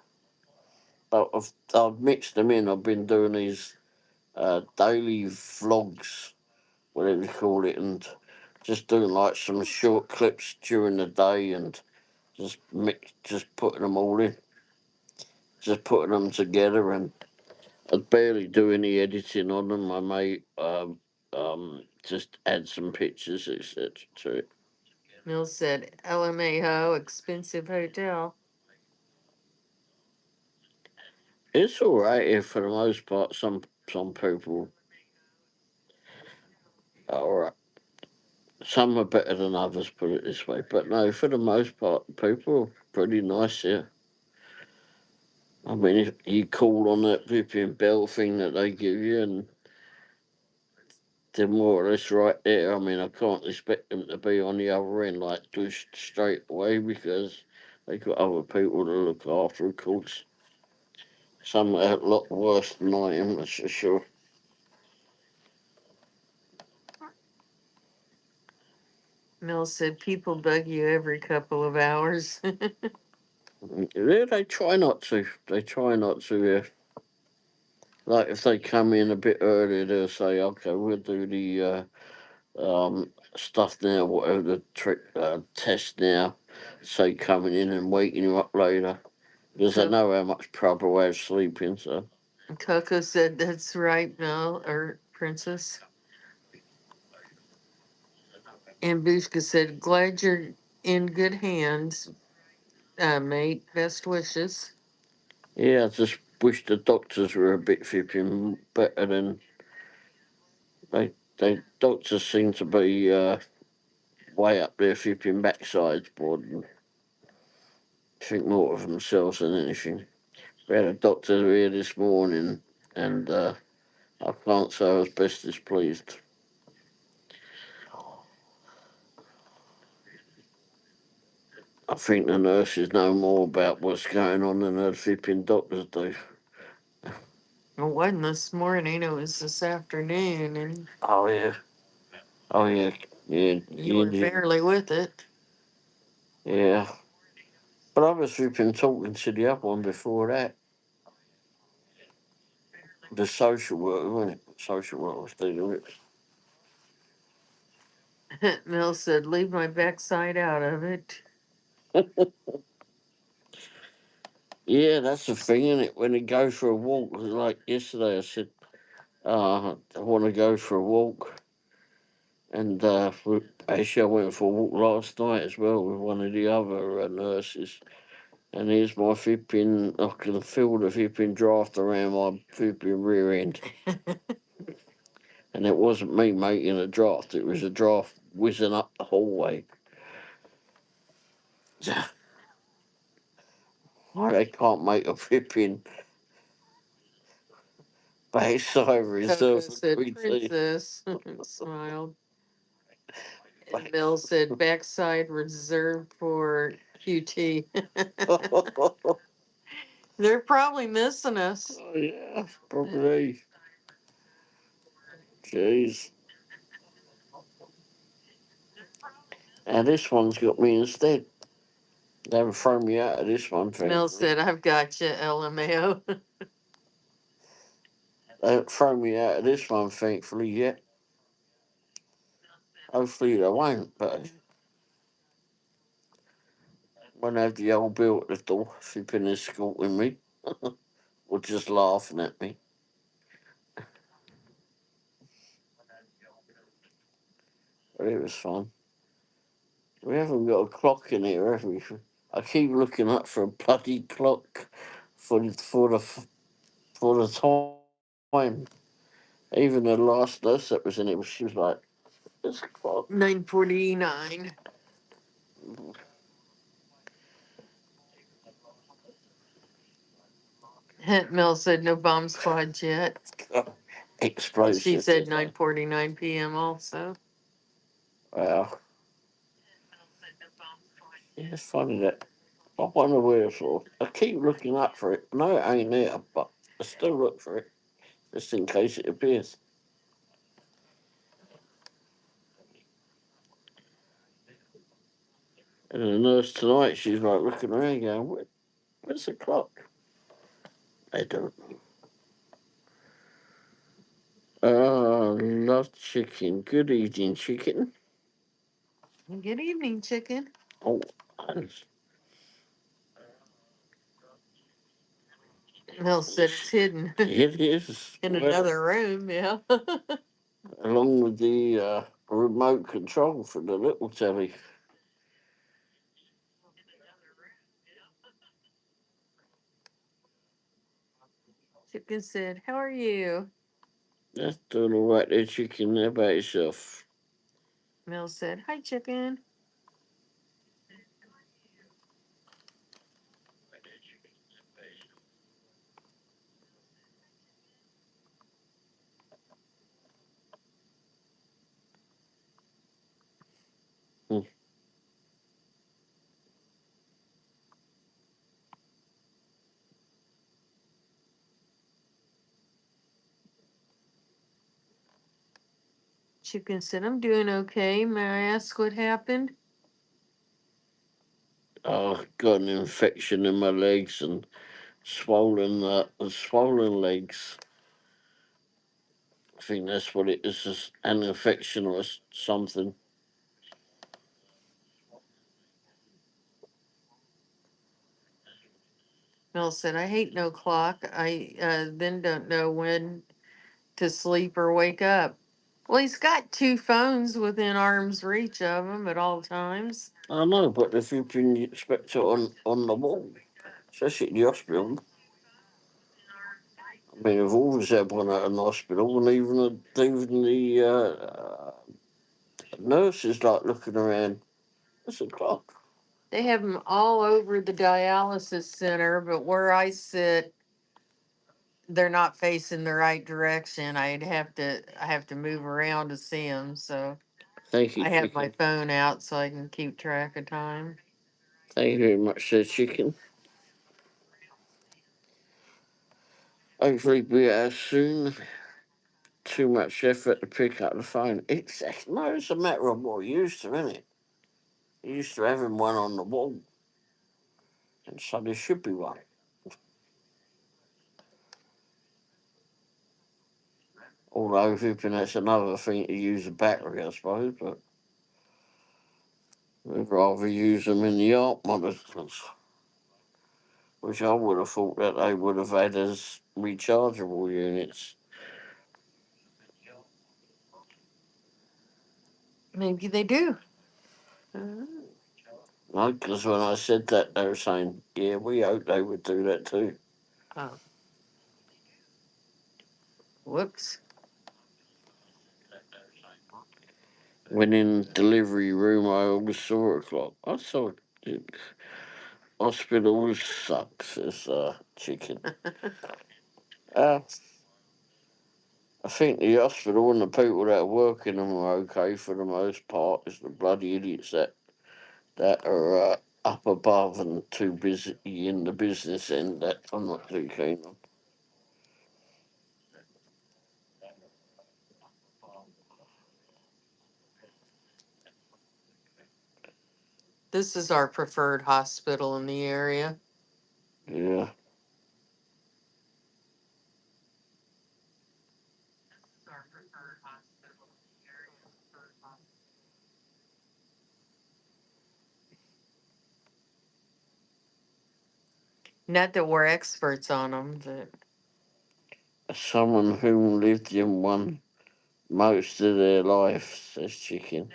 but I've mixed them in. I've been doing these daily vlogs, whatever you call it, and just doing like some short clips during the day, and just putting them all in, just putting them together, and I barely do any editing on them. I may just add some pictures, etc. to it. Mill said, LMAO, expensive hotel. It's all right here for the most part. Some people are all right. Some are better than others, put it this way. But no, for the most part, people are pretty nice here. I mean, if you call on that flipping bell thing that they give you, and they're more or less right there. I mean, I can't expect them to be on the other end, like just straight away, because they got other people to look after, of course. Some are a lot worse than I am, that's for sure. Mill said, people bug you every couple of hours. Yeah, they try not to. They try not to. Yeah. Like if they come in a bit earlier, they'll say, "Okay, we'll do the stuff now, whatever the test now." Say coming in and waking you up later, because I know how much trouble I have sleeping. So Coco said, that's right, Mill, or Princess. And Bushka said, glad you're in good hands, mate. Best wishes. yeah, I just wish the doctors were a bit flipping better than they doctors seem to be way up their flipping backsides, board, and think more of themselves than anything. We had a doctor here this morning, and I can't say I was best displeased. I think the nurses know more about what's going on than the flipping doctors do. It wasn't this morning, it was this afternoon, and Oh yeah, oh yeah, yeah, you were barely with it. yeah. But I was flipping talking to the other one before that. The social worker, wasn't it? Social worker was dealing with Mill said, leave my backside out of it. it. Yeah, that's the thing, isn't it? When you go for a walk, like yesterday, I said, I want to go for a walk. And actually, I went for a walk last night as well with one of the other nurses. And here's my flipping, I can feel the flipping draft around my flipping rear end. And it wasn't me making a draft, it was a draft whizzing up the hallway. Why they can't make a flipping backside Coco reserve for said, QT? Princess, smiled. And Mill said, backside reserved for QT. Oh, They're probably missing us. yeah, probably. Jeez. And this one's got me instead. They haven't thrown me out of this one, Mill thankfully. said, I've got you, LMAO. They haven't thrown me out of this one, thankfully, yet. Hopefully they won't, but when they have the old bill at the door, flipping escorting me, or just laughing at me. But it was fun. We haven't got a clock in here, have we? I keep looking up for a bloody clock for the time. Even the last nurse that was in it, she was like, "There's a clock." 9:49. Mill said, no bomb squad yet. She Explosive. said 9:49 p.m. also. Wow. Yeah, it's funny that I wonder where it's for. I keep looking up for it. No, it ain't there, but I still look for it, just in case it appears. And the nurse tonight, she's like looking around going, where's the clock? I don't know. Love chicken. Good evening, chicken. Good evening, chicken. Oh, it's- Mel said it's hidden it is. in Well, another room. Yeah. along with the remote control for the little telly. Chicken said, "How are you?" That's doing all right there, chicken. How about yourself? Mel said, "Hi, chicken." Hmm. Chicken said, "I'm doing okay. May I ask what happened?" Oh, got an infection in my legs and swollen legs. I think that's what it is, just an infection or something. Mel said, "I hate no clock. I then don't know when to sleep or wake up." Well, he's got two phones within arm's reach of him at all times. I know, but if you've been expected on the wall, especially at the hospital, I mean, we've always had one at an hospital, and even the nurses like looking around. It's a clock. They have them all over the dialysis center, but where I sit, they're not facing the right direction. I have to move around to see them. So Thank you, I have my chicken. phone out so I can keep track of time. Thank you very much, chicken. Hopefully, be out soon. Too much effort to pick up the phone. No, it's a matter of what you're used to, isn't it? You're used to having one on the wall, and so there should be one. Although, flipping, that's another thing to use a battery, I suppose, but we'd rather use them in the art monitors, which I would have thought that they would have had as rechargeable units. Maybe they do. No, because when I said that, they were saying, yeah, we hope they would do that too. Oh, whoops. When in delivery room, I always saw a clock. I saw it. Hospital sucks as chicken. Uh, I think the hospital and the people that are working them are okay for the most part. It's the bloody idiots that are up above and too busy in the business end that I'm not too keen on. This is our preferred hospital in the area. Yeah. Not that we're experts on them, but Someone who lived in one most of their life, says Chicken.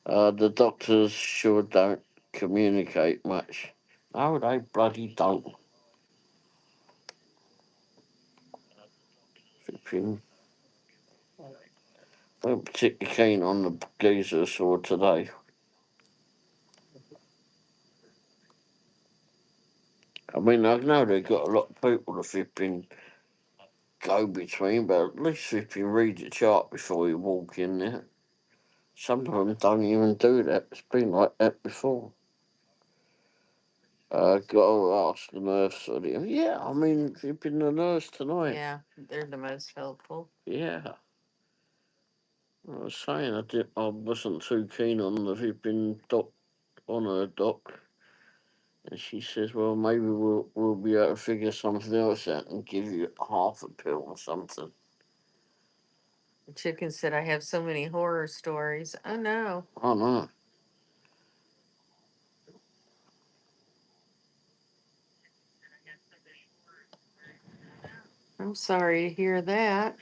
The doctors sure don't communicate much. No, they bloody don't. Flipping. I'm particularly keen on the geezer I saw today. I mean, I know they've got a lot of people to flipping go between, but at least flipping read the chart before you walk in there. Some of them don't even do that. It's been like that before. Got to ask the nurse. Yeah, I mean, if you've been the nurse tonight. Yeah, they're the most helpful. Yeah. I was saying I wasn't too keen on if you've been on her doc. And she says, well, maybe we'll be able to figure something else out and give you half a pill or something. The chicken said, I have so many horror stories. Oh, no. I know. I'm sorry to hear that.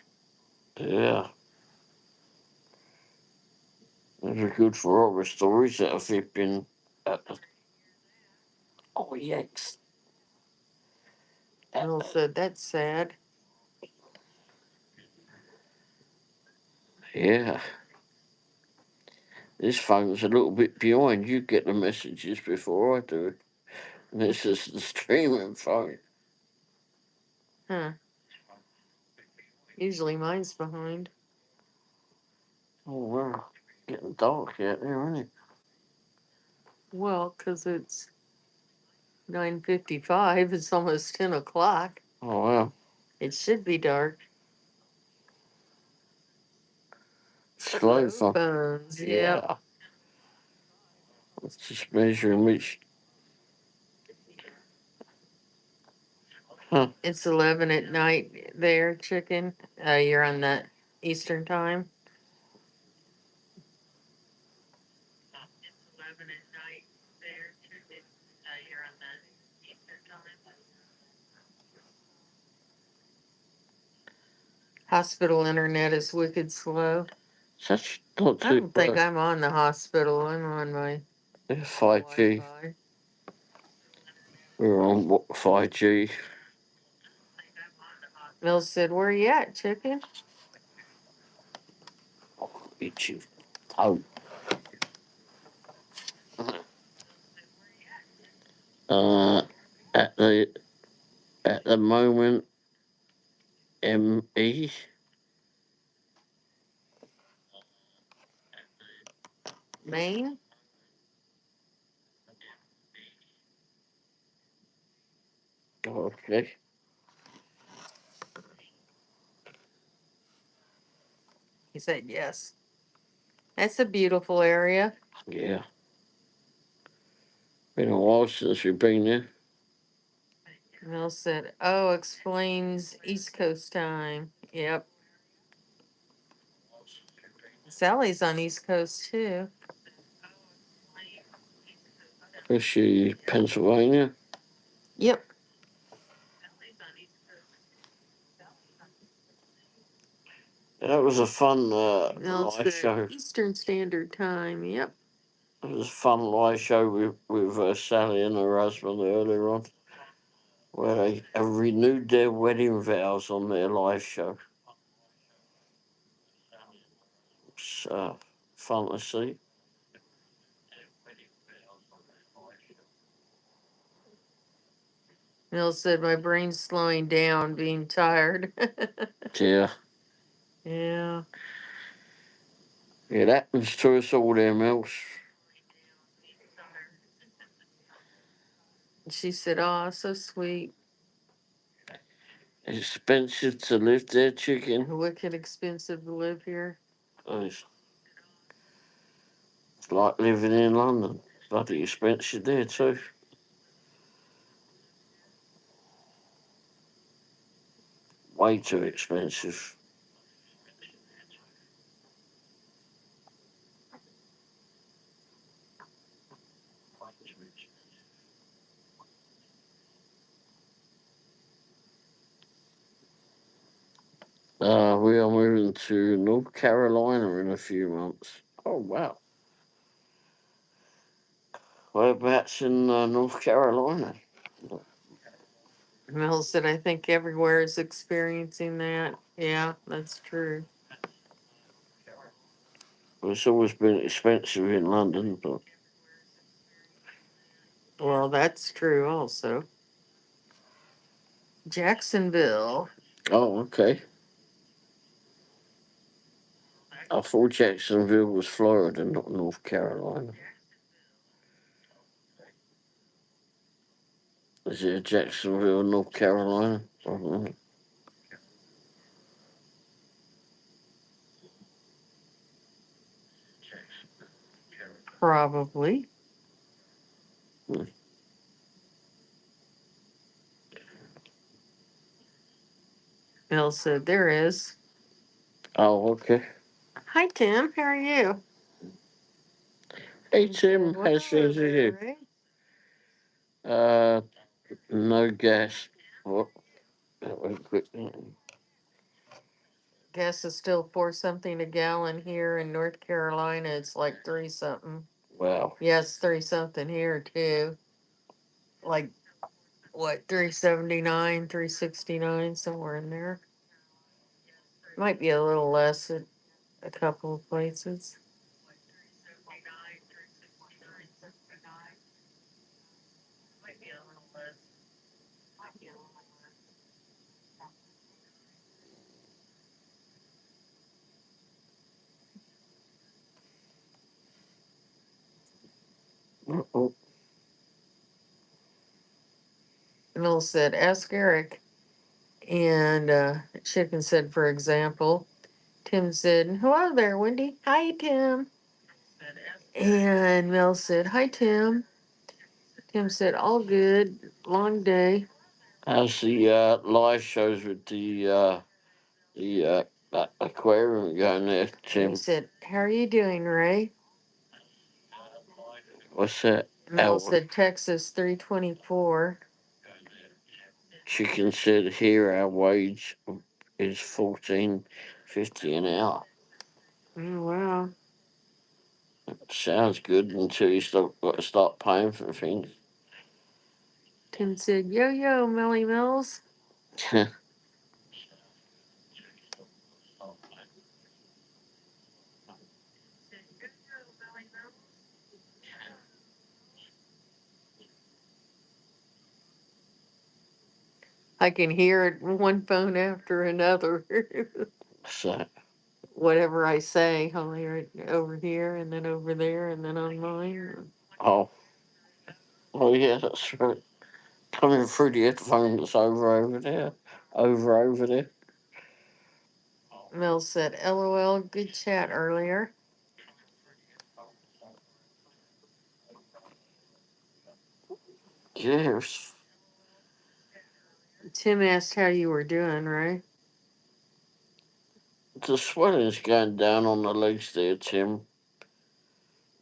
Yeah. Those are good for horror stories that have been at the. Oh, yes. Bill said, that's sad. Yeah. This phone's a little bit behind. You get the messages before I do. And this is the streaming phone. Huh. Usually mine's behind. Oh, well. Getting dark out there, isn't it? Well, 'cause it's 9:55. It's almost 10 o'clock. Oh, well. It should be dark. Slow phone. Phones. Yep. Yeah. It's just measuring which. Huh. It's 11 at night there, chicken. You're on the Eastern time. Hospital internet is wicked slow. Such not I too don't think bad. I'm on the hospital. I'm on my 5G. Wi-Fi. We're on 5G. Bill said, where you at, chicken? Itchy toe. Uh, at the moment, ME. Maine? Okay. He said, yes. That's a beautiful area. Yeah. Been a while since we've been there. Bill said, oh, explains East Coast time. Yep. Sally's on East Coast too. Was she Pennsylvania? Yep. That was a fun Bill live said show. Eastern Standard Time. Yep. It was a fun live show with Sally and her husband earlier on, where they renewed their wedding vows on their live show. It's fun to see. Bill said my brain's slowing down, being tired. Yeah. Yeah. It happens to us all, them else. She said, oh, so sweet. Expensive to live there, chicken. Wicked expensive to live here. It's like living in London. Bloody expensive there too. Way too expensive. We are moving to North Carolina in a few months. Oh wow! Whereabouts in North Carolina? Mel said, I think everywhere is experiencing that. Yeah, that's true. Well, it's always been expensive in London, but Well, that's true also. Jacksonville. oh okay. I thought Jacksonville was Florida, not North Carolina. Is it Jacksonville, North Carolina? I don't know. Probably. Hmm. Mel said there is. Oh, okay. Hi, Tim. How are you? Hey He said, Tim, well, how's hello things with there, you? Ray. Uh, no gas. What? That went quick. Gas is still 4 something a gallon here in North Carolina. It's like 3 something. Wow. Yes, 3 something here too. Like what, 379, 369, somewhere in there. Might be a little less at a couple of places. Oh, Mel said, ask Eric. And Chicken said, for example, Tim said, hello there, Wendy. Hi, Tim. And Mel said, hi, Tim. Tim said, all good. Long day. how's the live shows with the aquarium going there, And he Tim? said, how are you doing, Ray? What's that? Mel Our said, Texas 324. chicken said here our wage is 14.50 an hour. Oh, wow. Sounds good until you got to start paying for things. Tim said, yo, yo, Melly Mills. I can hear it one phone after another. So, Whatever I say, I'll hear it over here and then over there and then on mine. oh, oh yeah, that's right. Coming through the headphones over there, over there. Mel said, LOL, good chat earlier. Yes, Tim asked how you were doing, right? the swelling's going down on the legs there, Tim.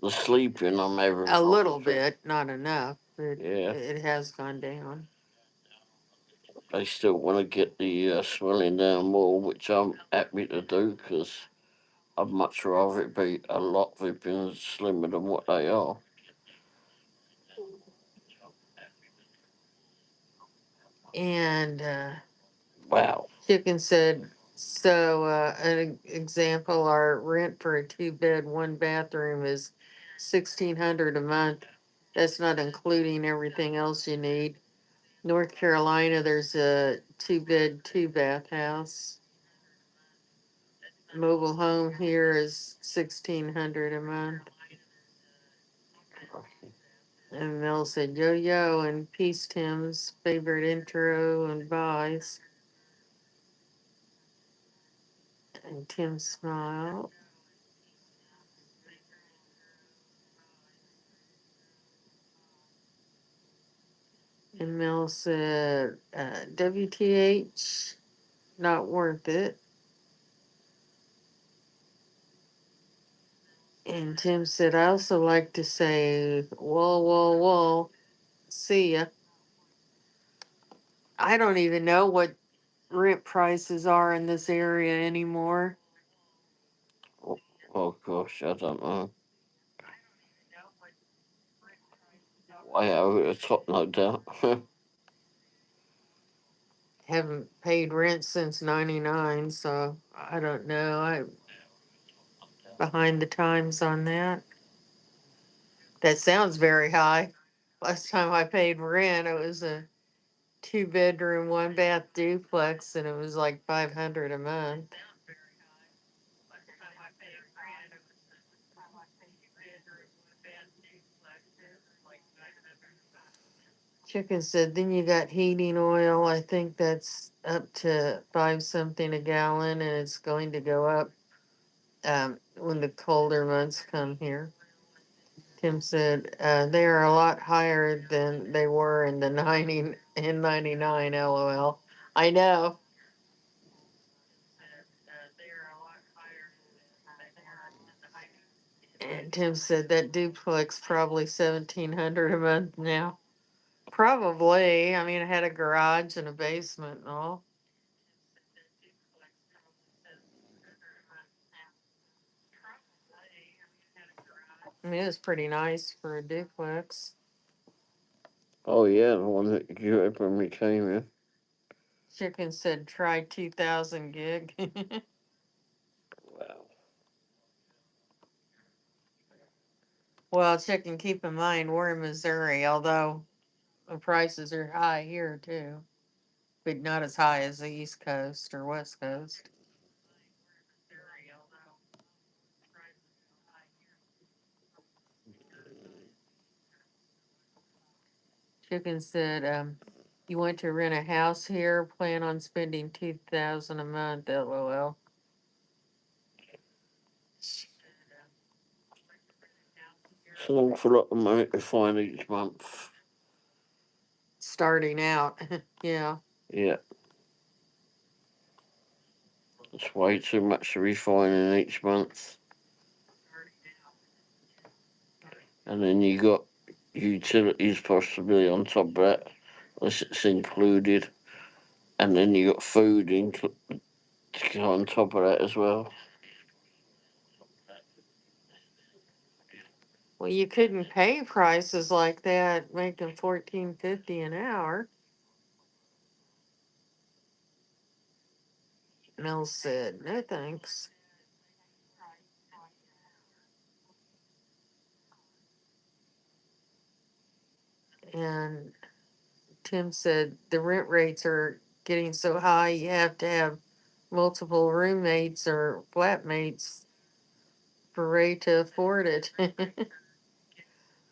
The sleeping I'm having A little problems with. bit, not enough, but Yeah, it has gone down. they still want to get the swelling down more, which I'm happy to do because I'd much rather it be a lot flipping slimmer than what they are. And Wow. Chicken said, so an example, our rent for a 2 bed, 1 bathroom is 1,600 a month. That's not including everything else you need. North Carolina, there's a 2 bed, 2 bath house. Mobile home here is 1,600 a month. And Mel said, yo yo, and peace, Tim's favorite intro and buys. And Tim smiled. And Mel said, WTH, not worth it. And Tim said, I also like to say, whoa, whoa, whoa, see ya. I don't even know what rent prices are in this area anymore. Oh, oh gosh, I don't know. Way over the top, no doubt. Haven't paid rent since 99, so I don't know. I'm behind the times on that. That sounds very high. Last time I paid rent, it was a 2 bedroom, 1 bath duplex, and it was like 500 a month. Chicken said, then you got heating oil. I think that's up to 5 something a gallon, and it's going to go up when the colder months come here. Tim said, they are a lot higher than they were in the 90 and 99, lol. I know. And Tim said that duplex probably 1,700 a month now. Probably. I mean, it had a garage and a basement and all. I mean, it was pretty nice for a duplex. Oh yeah, the one that you had when we came in. Chicken said try 2,000 gig. Wow. Well, Chicken, keep in mind we're in Missouri, although the prices are high here too, but not as high as the East Coast or West Coast. Chicken said, you want to rent a house here, plan on spending 2,000 a month, lol. It's an awful lot of money to find each month. Starting out, yeah. Yeah, it's way too much to be finding each month. And then you got utilities possibly on top of that, unless it's included. And then you got food on top of that as well. Well, you couldn't pay prices like that, making 14.50 an hour. Mel said, no thanks. And Tim said the rent rates are getting so high you have to have multiple roommates or flatmates for Ray to afford it.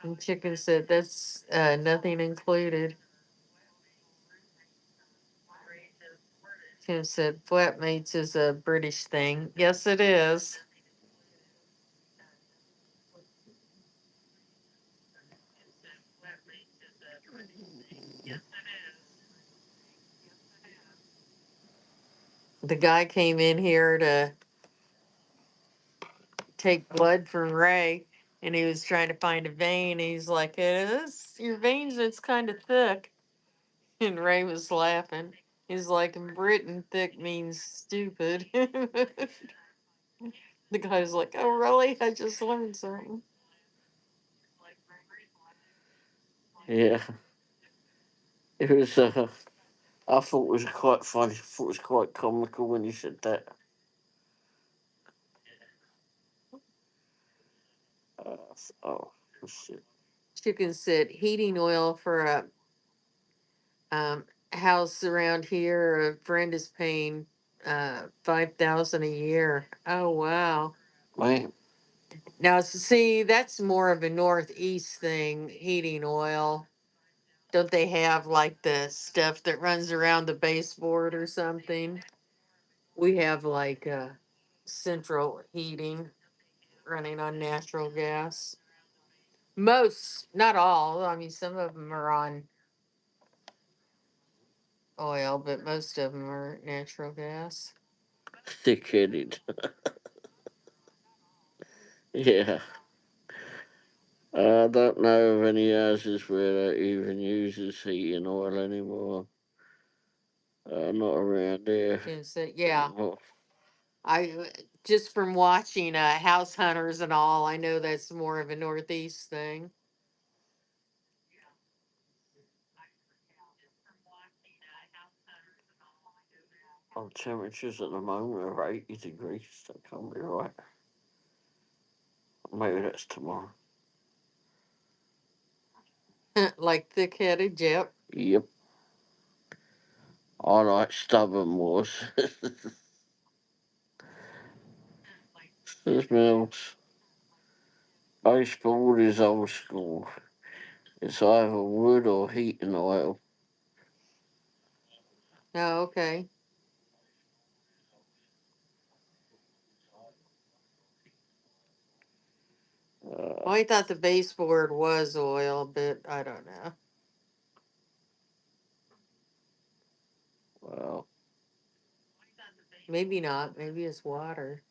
And Chicken said that's nothing included. Tim said flatmates is a British thing. Yes, it is. The guy came in here to take blood from Ray, and he was trying to find a vein. He's like, your veins, it's kind of thick." And Ray was laughing. He's like, "In Britain, thick means stupid." The guy's like, "Oh, really? I just learned something." Yeah, it was. I thought it was quite funny. I thought it was quite comical when you said that. Oh, shit. Chicken said heating oil for a um, house around here. A friend is paying 5,000 a year. Oh wow! Man, Now see, that's more of a northeast thing. Heating oil. Don't they have like the stuff that runs around the baseboard or something? We have like central heating running on natural gas. Most, not all. I mean, some of them are on oil, but most of them are natural gas. thick-headed. Yeah. I don't know of any houses where they even uses heating oil anymore. Not around here. And so, yeah, Oh, I just from watching House Hunters and all, I know that's more of a Northeast thing. temperatures at the moment are 80 degrees. That can't be right. Maybe that's tomorrow. Like thick-headed, yep. Yep. I like stubborn was. Smells. Baseball is old school. It's either wood or heating oil. Oh, okay. Uh, Well, I thought the baseboard was oil, but I don't know. well, Maybe not. Maybe it's water.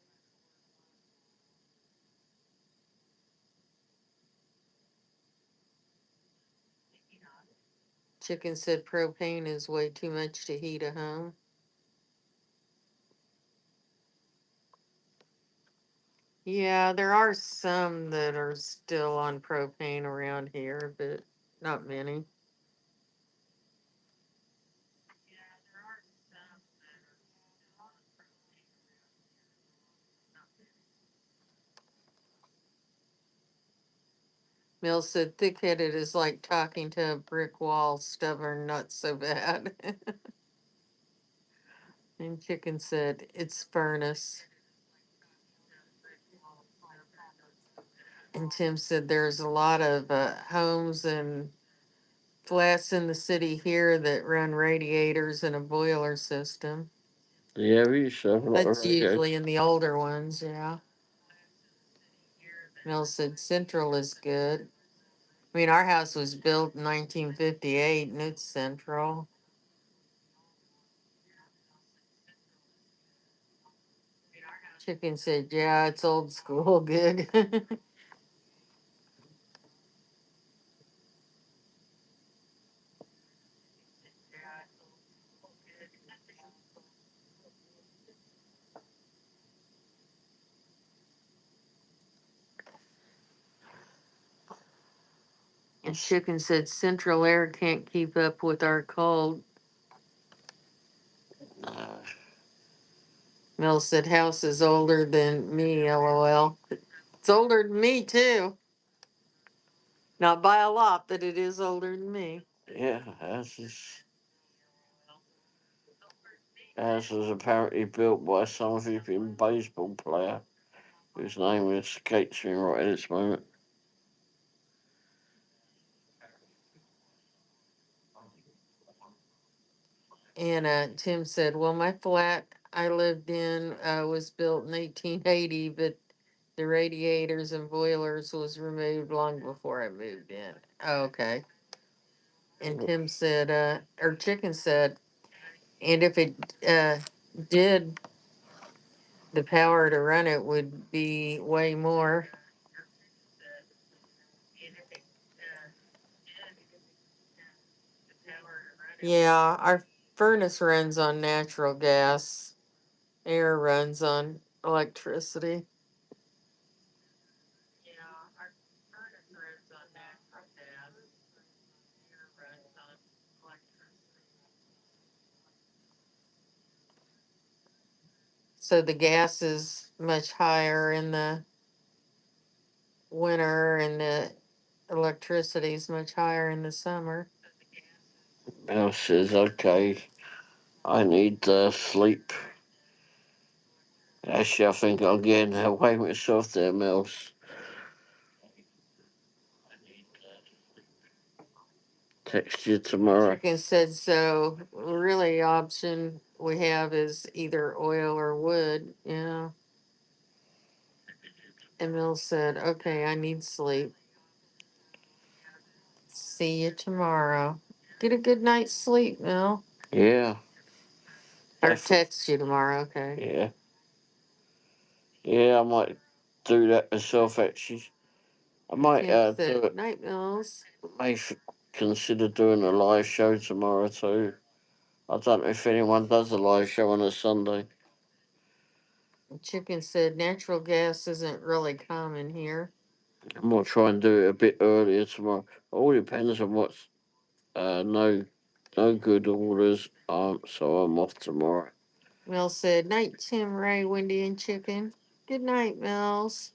Chicken said propane is way too much to heat a home. Yeah, there are some that are still on propane around here, but not many. Mill said thick headed is like talking to a brick wall, stubborn, not so bad. And Chicken said it's furnace. And Tim said there's a lot of homes and flats in the city here that run radiators and a boiler system. yeah, we used to have a lot of That's radios. usually in the older ones, yeah. Mill said Central is good. I mean, our house was built in 1958 and it's Central. Chicken said, yeah, it's old school good. And Chicken said Central Air can't keep up with our cold. Uh, Mill said house is older than me, lol. It's older than me too. Not by a lot, but it is older than me. yeah, ours was apparently built by some flipping baseball player whose name escapes me right at this moment. And Tim said, well, my flat I lived in was built in 1880, but the radiators and boilers was removed long before I moved in. Oh, okay. And Tim said, or Chicken said, and if it did, the power to run it would be way more. Yeah, our furnace runs on natural gas, air runs on electricity. So the gas is much higher in the winter and the electricity is much higher in the summer. Mel says, okay, I need sleep. Actually, I think I'm getting away myself there, Mels. Text you tomorrow. Chicken said so. Really, option we have is either oil or wood. Yeah. Emil said, "Okay, I need sleep. See you tomorrow. Get a good night's sleep, Mel. Yeah, Or definitely. text you tomorrow. Okay." Yeah, yeah, I might do that myself. Actually, I And might Tim do said, it. "Night, Mills." May consider doing a live show tomorrow too. I don't know if anyone does a live show on a Sunday. Chicken said, "Natural gas isn't really common here." I might try and do it a bit earlier tomorrow. All depends on what's no good orders. So I'm off tomorrow. Mel said, "Night, Tim, Ray, Wendy, and Chicken." Good night, Mills.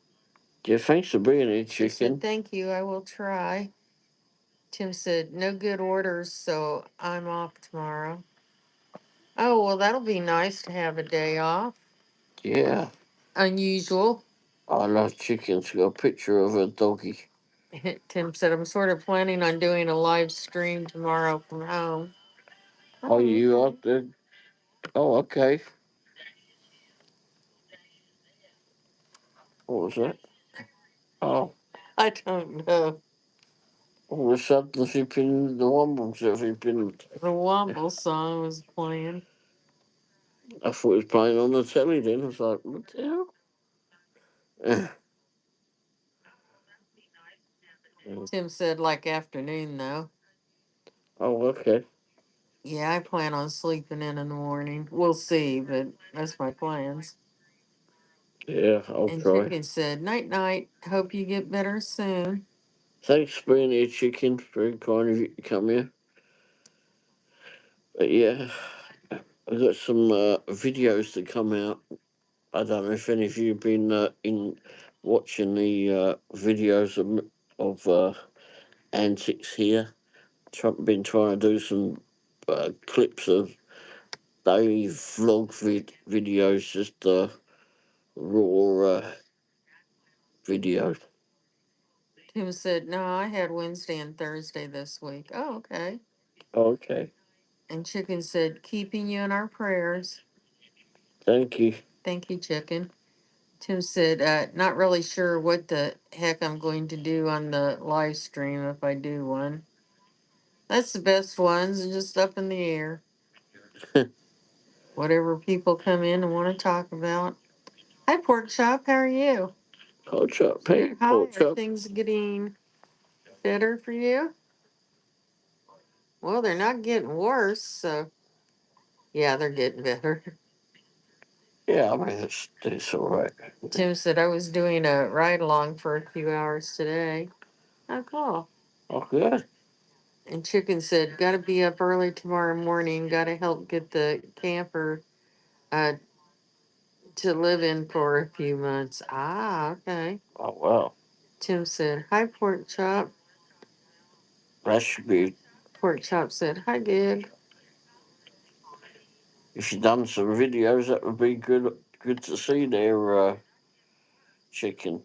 Yeah, thanks for being here, She said, chicken. "Thank you. I will try." Tim said, "No good orders, so I'm off tomorrow." Oh, well, that'll be nice to have a day off. Yeah, Unusual. I love chickens. Got a picture of a doggy. Tim said, I'm sort of planning on doing a live stream tomorrow from home. Oh, you are there? Oh, okay. What was that? Oh, I don't know. all of a sudden, flipping the Wombles, flipping. The Womble song was playing. I thought it was playing on the telly then. I was like, what the hell? Tim said, like afternoon, though. Oh, okay. Yeah, I plan on sleeping in the morning. We'll see, but that's my plans. Yeah, I'll And try. Chicken said, night, night. Hope you get better soon. Thanks for being here, Chicken. Very kind of you to come here. But yeah, I've got some videos to come out. I don't know if any of you have been in watching the videos of antics here. Been trying to do some clips of daily vlog videos, just raw videos. Tim said, no, I had Wednesday and Thursday this week. Oh, okay. Okay, And Chicken said, keeping you in our prayers. thank you. Thank you, Chicken. Tim said, not really sure what the heck I'm going to do on the live stream if I do one. That's the best ones, and just up in the air. Whatever people come in and want to talk about. Hi, Pork Chop. How are you? Pork chop, hey, Hi. pork Are chop. things getting better for you? Well, they're not getting worse, so yeah, they're getting better. Yeah, I mean it's all right. Tim said I was doing a ride along for a few hours today. Oh, cool. Oh, good. And Chicken said, got to be up early tomorrow morning. Got to help get the camper uh, to live in for a few months. Ah, okay. Oh well, Tim said, hi, Pork Chop. that should be. Pork Chop said, hi, Gig. If you done some videos, that would be good. Good to see there, Chicken.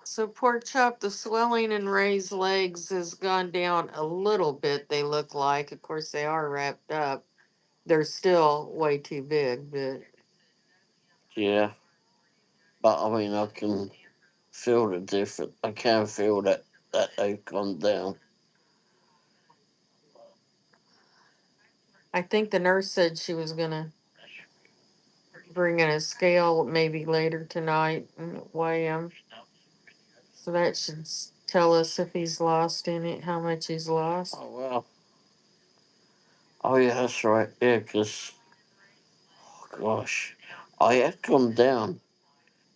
So, Pork Chop, the swelling in Ray's legs has gone down a little bit, they look like. Of course, they are wrapped up. They're still way too big, but Yeah, but I mean, I can feel the difference. I can feel that they've gone down. I think the nurse said she was going to bring in a scale maybe later tonight and weigh him. So that should tell us if he's lost any, how much he's lost. Oh well. Oh yeah, that's right. Yeah, because gosh, I had gone down.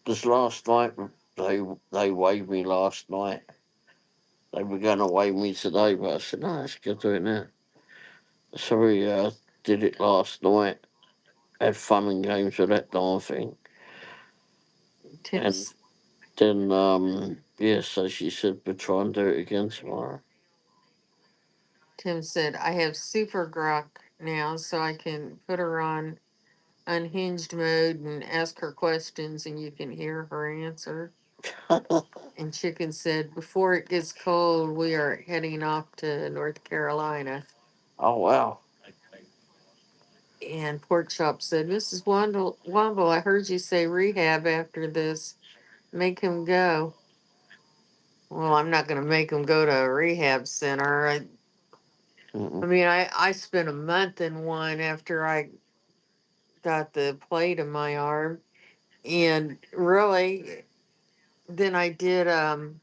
Because last night they weighed me last night. They were going to weigh me today, but I said no, let's go do it now. So we did it last night. Had fun and games with that darn thing, and Tim's then yeah. So she said we'll try and do it again tomorrow. Tim said, I have super grok now, so I can put her on unhinged mode and ask her questions and you can hear her answer. And Chicken said, before it gets cold, we are heading off to North Carolina. Oh wow. And Pork Chop said, Mrs. Womble, I heard you say rehab after this. Make him go. Well, I'm not going to make him go to a rehab center. I Mm-mm. mean, I spent a month in one after I got the plate in my arm. And really, then I did, um,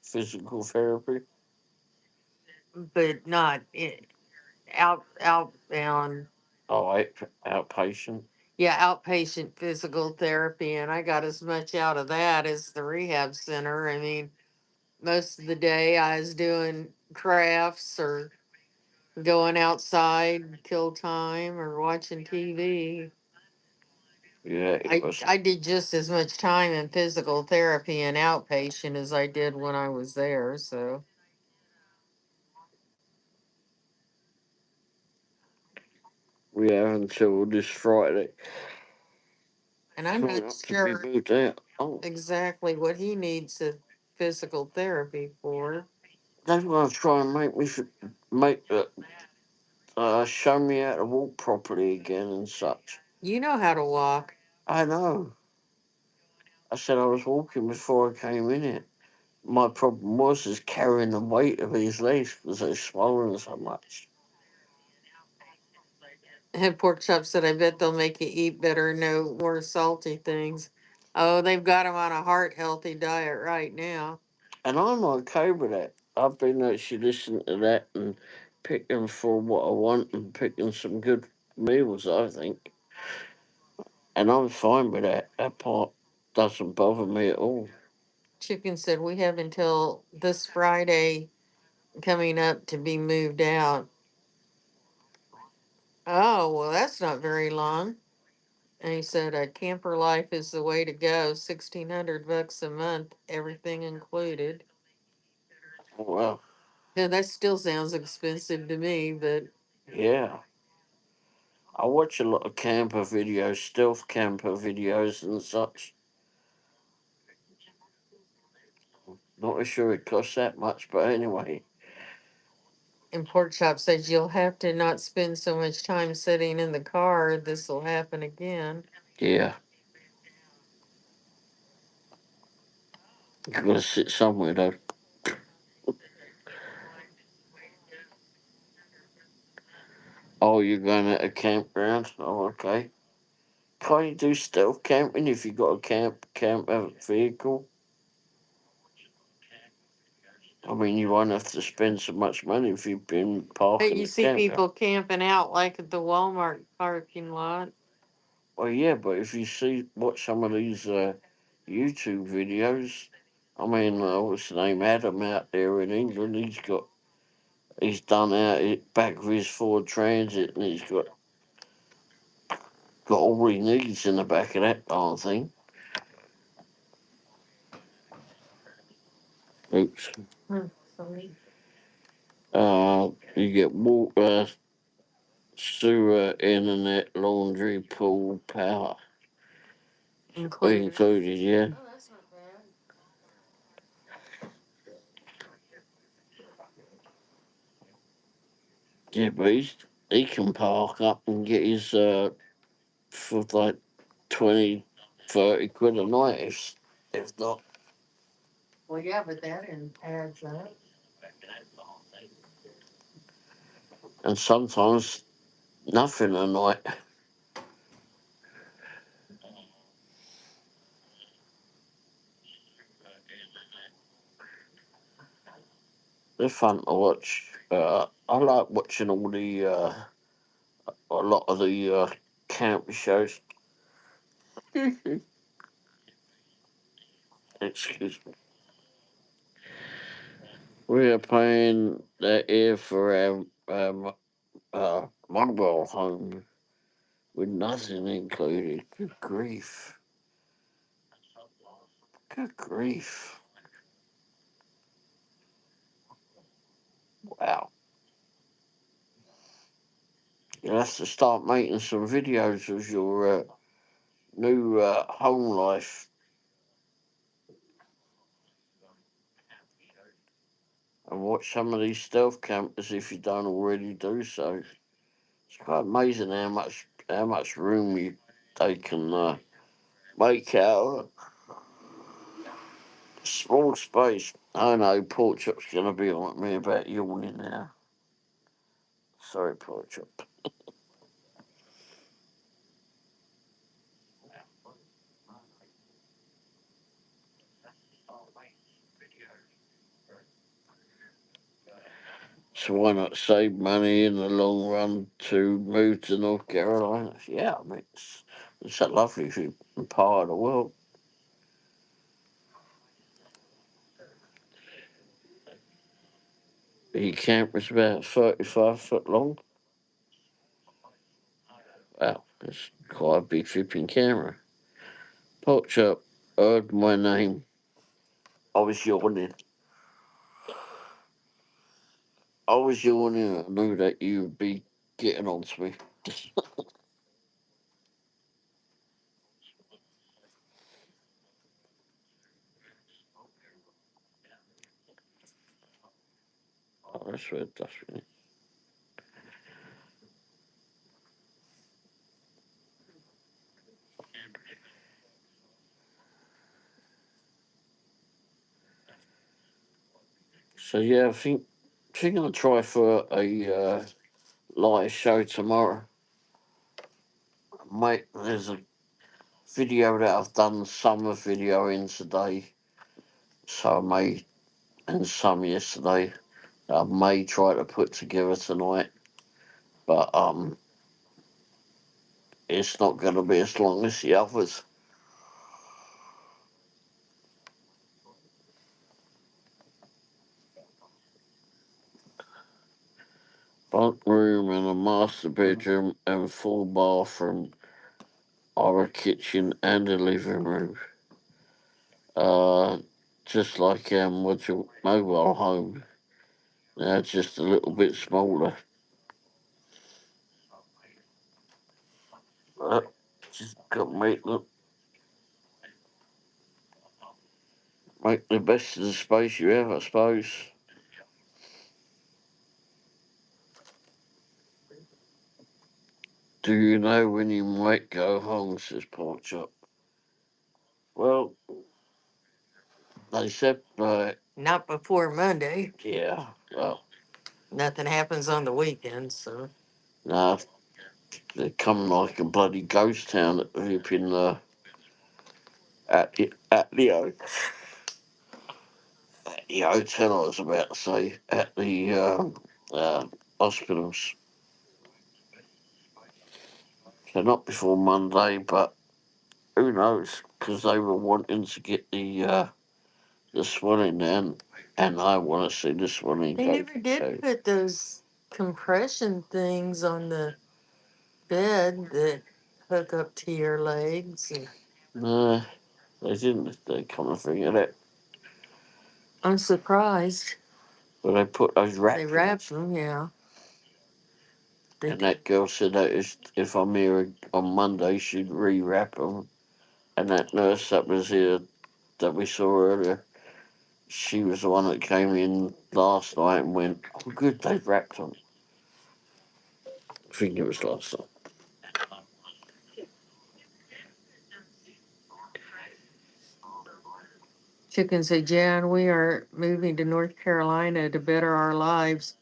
Physical therapy. but not outbound. Oh, outpatient. Yeah, outpatient physical therapy. And I got as much out of that as the rehab center. I mean, most of the day I was doing crafts or going outside, kill time, or watching TV. Yeah, it was. I did just as much time in physical therapy and outpatient as I did when I was there. So Yeah, until this Friday. And I'm coming not up to be sure moved out. Oh, exactly what he needs a physical therapy for. they want to try and make show me how to walk properly again and such. You know how to walk. I know. I said I was walking before I came in here. My problem was is carrying the weight of his legs because they're swollen so much. Head pork chop said, I bet they'll make you eat better, no more salty things. Oh, they've got him on a heart healthy diet right now. And I'm okay with that. I've been actually listening to that and picking for what I want and picking some good meals, I think. And I'm fine with that. That part doesn't bother me at all. Chicken said, we have until this Friday coming up to be moved out. Oh, well, that's not very long. And he said, camper life is the way to go. $1,600 a month, everything included. Well, Yeah, that still sounds expensive to me, but yeah. I watch a lot of camper videos, stealth camper videos and such. Not sure it costs that much, but anyway, and Pork Chop says you'll have to not spend so much time sitting in the car. This will happen again. yeah. You've got to sit somewhere though. Oh, you're going at a campground? Oh, okay. Can't you do stealth camping if you got a camp vehicle? I mean, you won't have to spend so much money if you've been But parking you the see campground. people camping out like at the Walmart parking lot. Well, yeah, but if you watch some of these YouTube videos, I mean, what's the name, Adam out there in England? He's done out it back with his Ford Transit, and he's got all he needs in the back of that darn thing. Oops. Sorry. You get water, sewer, internet, laundry, pool, power. Included. Included, yeah. Oh, that's not bad. Yeah, but he can park up and get his for like 20, 30 quid a night if not. Well, yeah, but adds up. And sometimes nothing a night. They're fun to watch. I like watching all a lot of the camp shows. Excuse me. We are paying that here for our mobile home with nothing included. Good grief. Good grief. Wow. You'll have to start making some videos of your new home life and watch some of these stealth campers if you don't already do so. It's quite amazing how much room they can make out of a small space. I know Pork Chop's gonna be on at me about yawning now. Sorry, Pork Chop. So why not save money in the long run to move to North Carolina? Yeah, I mean it's that lovely part of the world. Your camper's about 35 foot long. Wow, that's quite a big flipping camera. Pork Chop heard my name. I was yawning. I was yawning. I knew that you would be getting on to me. That's where dustbin. So yeah, I think I'll try for a live show tomorrow. Mate, there's a video that I've done summer video in today, so I may and some yesterday. I may try to put together tonight, but it's not going to be as long as the others. Bunk room and a master bedroom and full bathroom are a kitchen and a living room. Uh, just like our module mobile home, now just a little bit smaller. But just got to make the best of the space you have, I suppose. Do you know when you might go home, says Pork Chop. Well, they said, Not before Monday. yeah, well, Nothing happens on the weekends, so. no, they're coming like a bloody ghost town up in at the hotel. I was about to say at the hospitals. So not before Monday, but who knows? Because they were wanting to get the swelling down, and I want to see the swelling They go. never did Go. put those compression things on the bed that hook up to your legs. And No, they didn't. They kind of figured it. I'm surprised. But they put those They wrapped wrapped ones. them, yeah. They And that girl said that if I'm here on Monday, she'd rewrap them. And that nurse that was here that we saw earlier, she was the one that came in last night and went, "Oh, good, they've wrapped them." I think it was last night. Chicken said, Jan, we are moving to North Carolina to better our lives.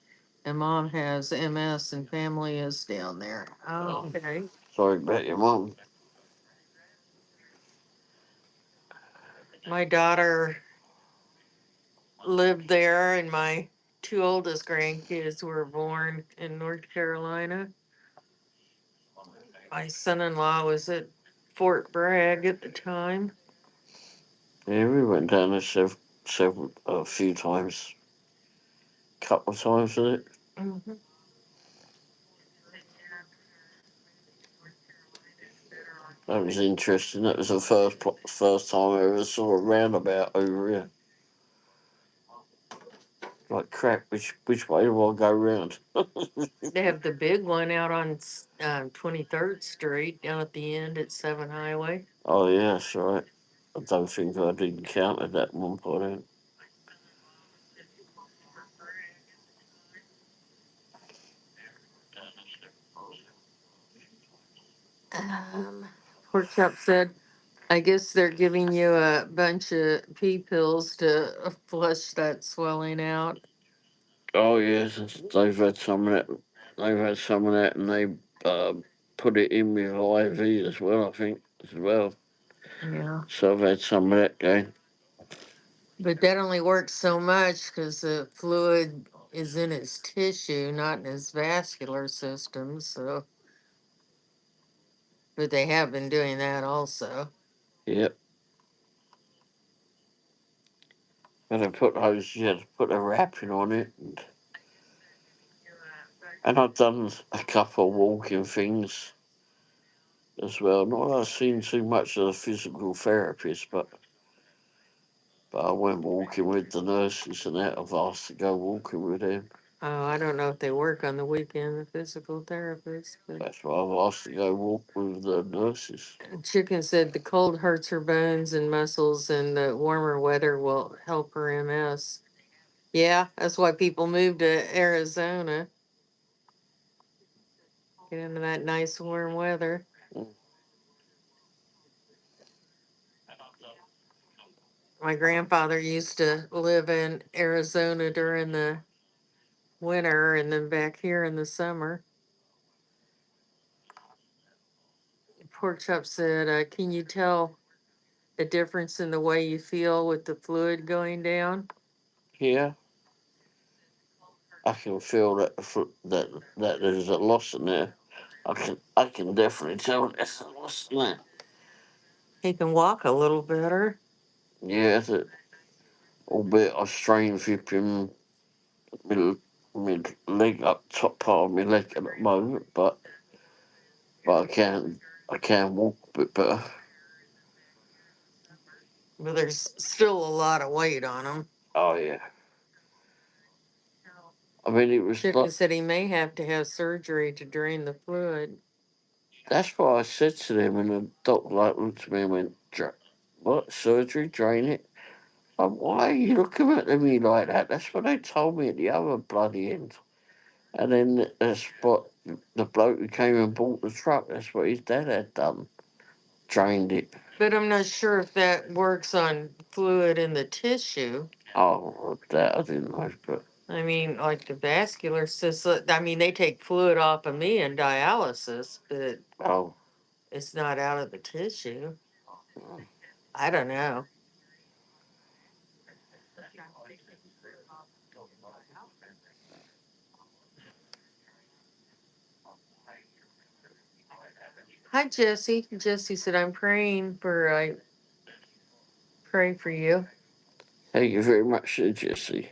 And mom has MS and family is down there. Oh, okay. Sorry about your mum. My daughter lived there, and my two oldest grandkids were born in North Carolina. My son in law was at Fort Bragg at the time. Yeah, we went down there several a few times. Couple of times with it. Mm-hmm. That was interesting. That was the first time I ever saw a roundabout over here. Like crap, which way do I go round? They have the big one out on 23rd Street down at the end at 7 Highway. Oh yeah, that's right. I don't think I did count at that one point. Um, Pork Chop said, I guess they're giving you a bunch of pea pills to flush that swelling out. Oh yes, they've had some of that. They've had some of that, and they put it in with IV as well. I think as well. Yeah. So I've had some of that going. But that only works so much because the fluid is in his tissue, not in his vascular system. So, but they have been doing that also. Yep. But I put those. You had to put a wrapping on it, and I've done a couple of walking things as well. Not that I've seen too much of the physical therapist, but I went walking with the nurses and that. I've asked to go walking with them. Oh, I don't know if they work on the weekend, the physical therapists, but That's why I've asked to go walk with the nurses. Chicken said the cold hurts her bones and muscles, and the warmer weather will help her MS. Yeah, that's why people move to Arizona. Get into that nice warm weather. Mm. My grandfather used to live in Arizona during the winter and then back here in the summer. Pork chop said, can you tell a difference in the way you feel with the fluid going down? Yeah, I can feel that that there's a loss in there. I can definitely tell there's a loss in there. He can walk a little better. Yeah, that albeit I strain flipping my, my leg up, top part of my leg at the moment, but I can walk a bit better. But there's still a lot of weight on him. Oh yeah, I mean it was Chicken like said he may have to have surgery to drain the fluid. that's what I said to them, and the doctor like looked at me and went, "What surgery? Drain it?" Why are you looking at me like that? That's what they told me at the other bloody end. And then that's what the bloke who came and bought the truck. That's what his dad had done. Drained it. But I'm not sure if that works on fluid in the tissue. Oh, that I didn't know, but I mean, like the vascular system, I mean, they take fluid off of me in dialysis, but oh, it's not out of the tissue. I don't know. Hi, Jesse. Jesse said, I pray for you. thank you very much, Jesse.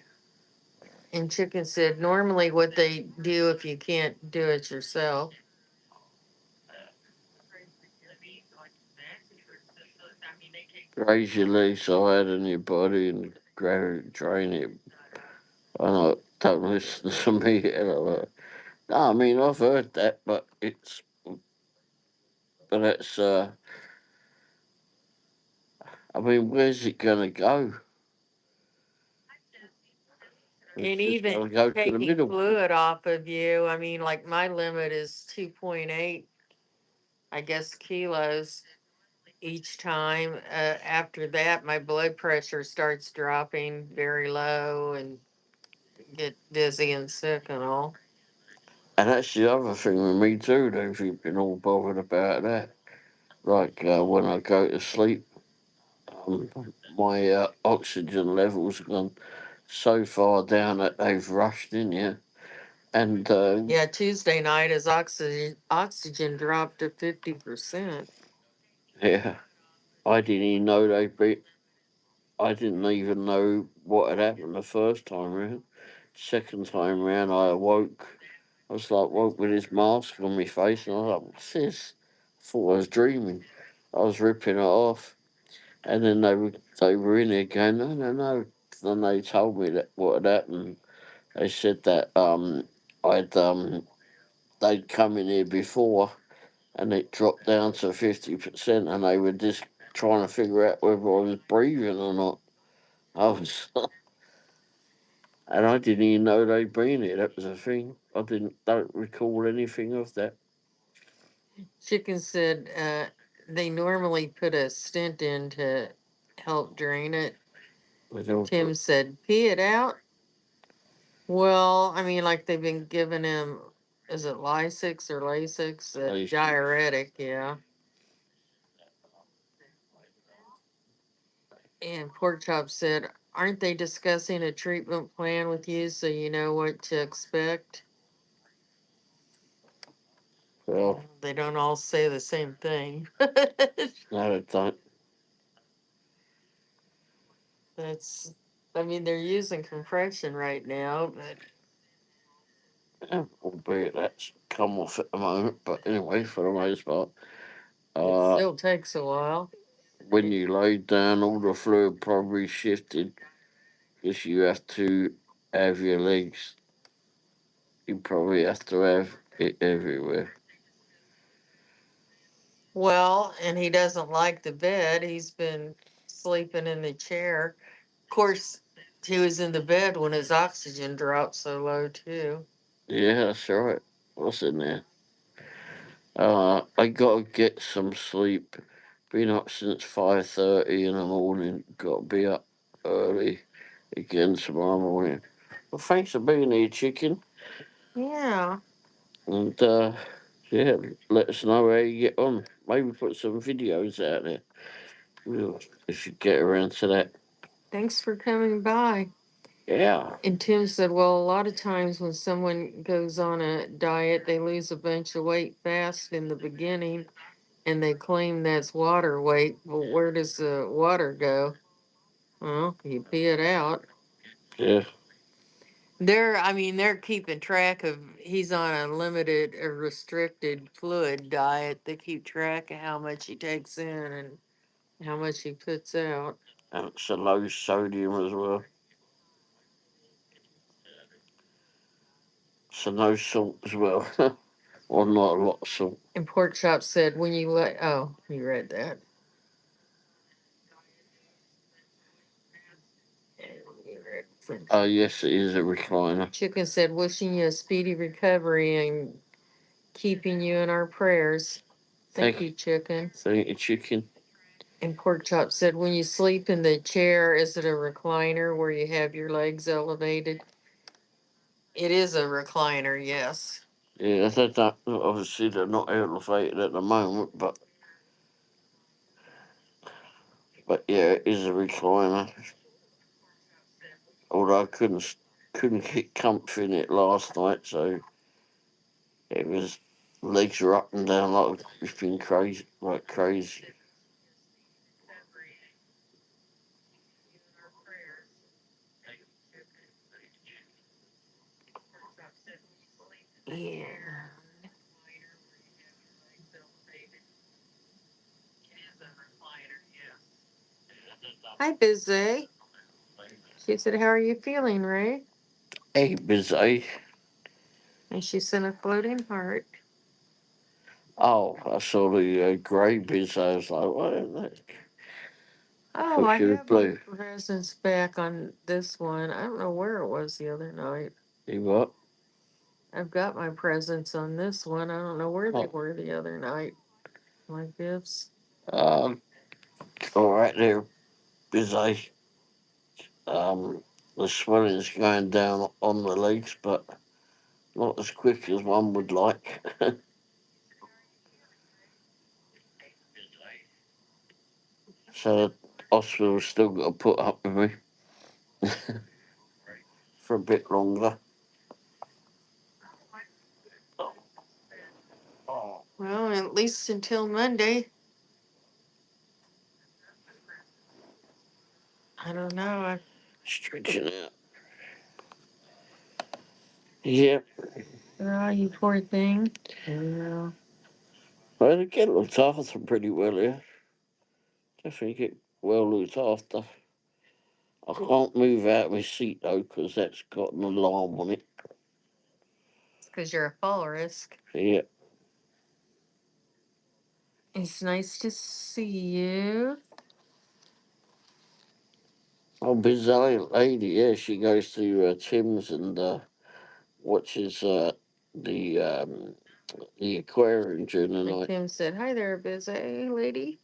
And Chicken said, normally what they do if you can't do it yourself. Raise your legs higher than your body and drain it. I know, don't listen to me. No, I mean I've heard that, but it's I mean, where's it gonna go? It's And just even gonna go to the taking middle. fluid off of you, I mean, like my limit is 2.8, I guess, kilos each time. After that, my blood pressure starts dropping very low and get dizzy and sick and all. And that's the other thing with me too. They've been all bothered about that. Like when I go to sleep, um, my oxygen levels have gone so far down that they've rushed in here. And Yeah, Tuesday night his oxygen dropped to 50%. yeah, I didn't even know they be. I didn't even know what had happened the first time round. Second time round, I awoke. I was like woke with this mask on my face, and I was like, "What's this?" I thought I was dreaming. I was ripping it off, and then they were in there going, "No, no, no." Then they told me that what had happened. They said that I'd they'd come in here before, and it dropped down to 50%, and they were just trying to figure out whether I was breathing or not. I was, and I didn't even know they'd been here. That was a thing. Don't recall anything of that. Chicken said they normally put a stent in to help drain it. With all Tim said, pee it out. Well, I mean, like they've been giving him, is it Lasix or Lasix? the Diuretic, yeah. And Pork Chop said, aren't they discussing a treatment plan with you so you know what to expect? well, They don't all say the same thing. no, they don't. That's, I mean, they're using compression right now, but Yeah, albeit that's come off at the moment. But anyway, for the most part, it uh, still takes a while. when you lay down, all the fluid probably shifted because you have to have your legs. You probably have to have it everywhere. Well, and he doesn't like the bed. He's been sleeping in the chair. Of course, He was in the bed when his oxygen dropped so low too. Yeah, that's right. What's in there? I gotta get some sleep. Been up since 5:30 in the morning. Gotta be up early again tomorrow morning. Well, thanks for being here, chicken. Yeah. And yeah, let us know how you get on. Maybe put some videos out there. We'll, if you get around to that. Thanks for coming by. Yeah, And Tim said, well, a lot of times when someone goes on a diet, they lose a bunch of weight fast in the beginning and they claim that's water weight. Well, where does the water go? Well, you pee it out. yeah. They're keeping track of, he's on a limited or restricted fluid diet. They keep track of how much he takes in and how much he puts out. And it's a low sodium as well. So no salt as well. Or not a lot of salt. And Pork Chop said, when you let, oh, you read that. Oh, yes, it is a recliner. Chicken said, wishing you a speedy recovery and keeping you in our prayers. Thank you, Chicken. Thank you, chicken. And Pork Chop said, when you sleep in the chair, is it a recliner where you have your legs elevated? It is a recliner, yes. Yeah, that obviously they're not elevated at the moment, but yeah, it is a recliner. Although I couldn't get comfy in it last night, so it was legs are up and down like it's been crazy, like crazy. Yeah. Hi, Busy. She said, how are you feeling, Ray? Hey, busy. And she sent a floating heart. Oh, I saw the grey biz. I was like, what is that? Oh, Thought I she was have my blue. presents back on this one. I don't know where it was the other night. You what? I've got my presents on this one. I don't know where they Oh, were the other night. My gifts. um, all right there, busy. Um, the swelling's going down on the legs, but not as quick as one would like. So the hospital's still got to put up with me for a bit longer. Oh, Well, at least until Monday. I don't know. stretching out. Yep. Oh, you poor thing. Yeah. Well, they get looked after pretty well here. Definitely get well looked after. I can't move out of my seat though, because that's got an alarm on it. It's because you're a fall risk. Yeah. It's nice to see you. Oh, bizarre lady. Yeah, she goes to Tim's and watches the um, the aquarium during the Like night. Tim said, hi there, busy lady.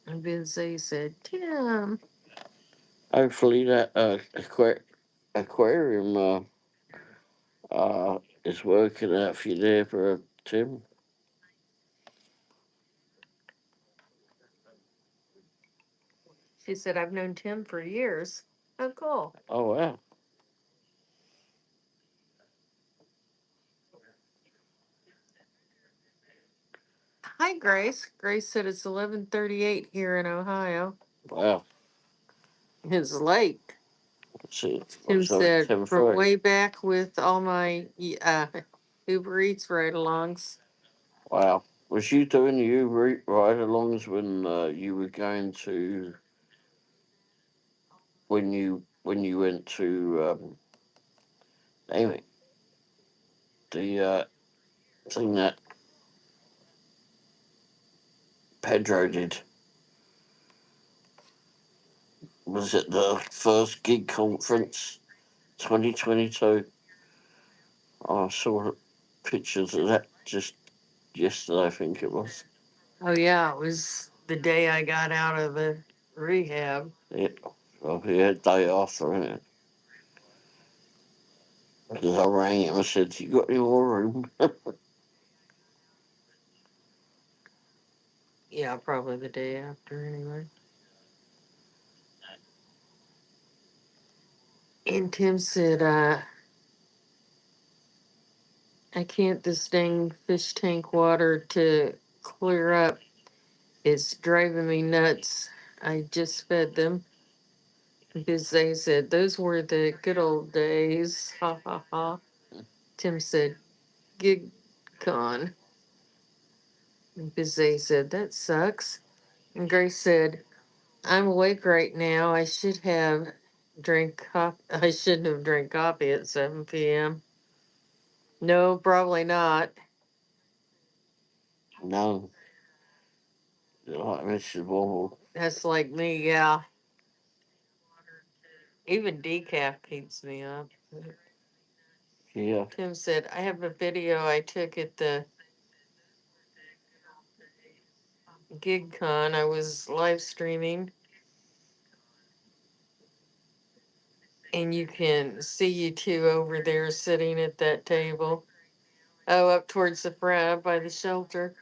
And busy said, Tim. Hopefully that aquarium is working out for you there, for Tim. She said, I've known Tim for years. Oh, cool. Oh wow. Hi, Grace. Grace said it's 11:38 here in Ohio. Wow. It's late. Let's see. Tim What's up? said, Ten from three. way back with all my Uber Eats ride-alongs. Wow. Was you doing the Uber Eats ride-alongs when you were going to when you went to damn it, the thing that Pedro did. Was it the first gig conference 2022? I saw pictures of that just yesterday, I think it was. Oh yeah, it was the day I got out of the rehab. Yeah, well, yeah, day after, innit? Because I rang him and said, "You got any more room?" Yeah, probably the day after anyway. And Tim said, I can't this dang fish tank water to clear up. It's driving me nuts. I just fed them. Because they said, those were the good old days. Ha ha ha. Tim said, gig con. And Bizet said, that sucks. And Grace said, I'm awake right now. I should have drank coffee. I shouldn't have drank coffee at 7 p.m. No, probably not. No, like Mrs. Womble. That's like me, yeah. Even decaf keeps me up. Yeah, Tim said, I have a video I took at the gig con. I was live streaming, and you can see you two over there sitting at that table. Oh, up towards the front by the shelter.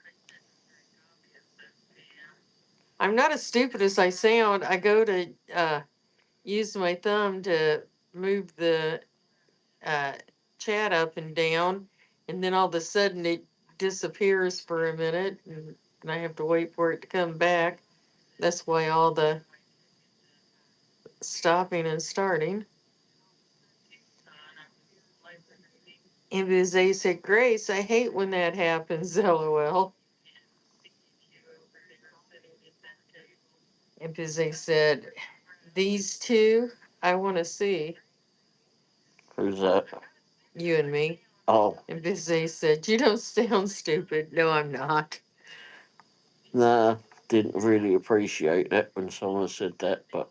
I'm not as stupid as I sound. I go to use my thumb to move the uh, chat up and down, and then all of a sudden it disappears for a minute, and I have to wait for it to come back. That's why all the stopping and starting. And Bizet said, Grace, I hate when that happens, lol. And Bizet said, these two, I want to see who's that? you and me. Oh, And Bizet said, you don't sound stupid. No, I'm not. nah, didn't really appreciate that when someone said that, but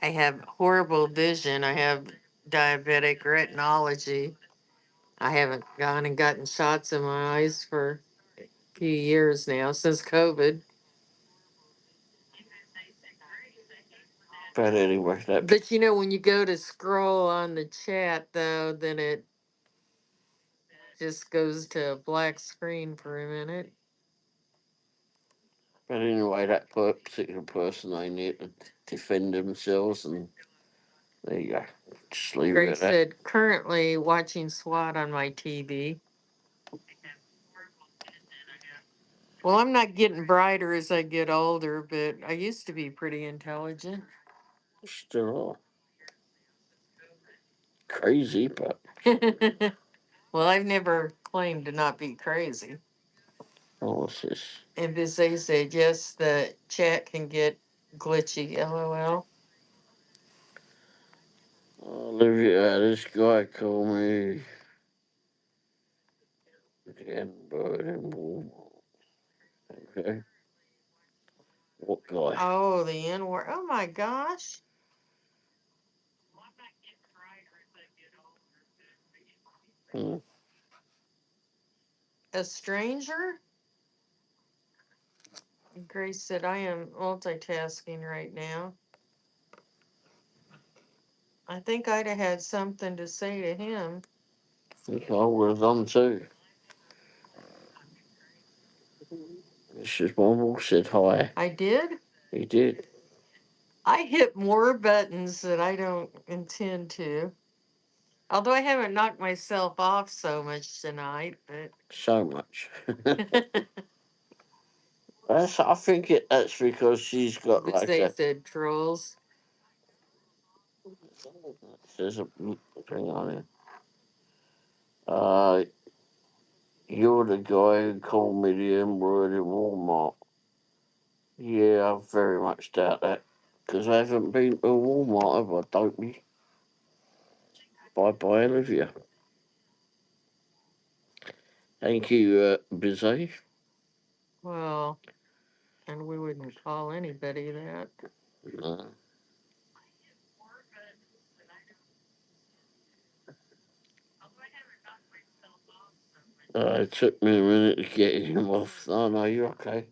I have horrible vision. I have diabetic retinology. I haven't gone and gotten shots in my eyes for a few years now, since COVID. but anyway, that But you know, when you go to scroll on the chat, though, then it just goes to a black screen for a minute. but anyway, that particular person they need to defend themselves, and there you go. Just leave it Greg at that. said, currently watching SWAT on my TV. Well, I'm not getting brighter as I get older, but I used to be pretty intelligent. Still are crazy, but Well, I've never claimed to not be crazy. oh, what's this? And Bizet said, yes, the chat can get glitchy, lol. Olivia, this guy called me the N-word in Walmart. Okay, what guy? Oh, the N word. Oh my gosh. Hmm. A stranger? Grace said, I am multitasking right now. I think I'd have had something to say to him. I think I would have done too. Mrs. Womble said hi. I did? He did. I hit more buttons that I don't intend to. Although I haven't knocked myself off so much tonight, but So much. I think that's because she's got like they a. said trolls. There's a thing on it. Uh, you're the guy who called me the N-word in Walmart. Yeah, I very much doubt that. Because I haven't been to Walmart, have I? Don't we? Bye bye, Olivia. Thank you, Bizet. Well, And we wouldn't call anybody that. No. It took me a minute to get him off. Oh, no, you're okay.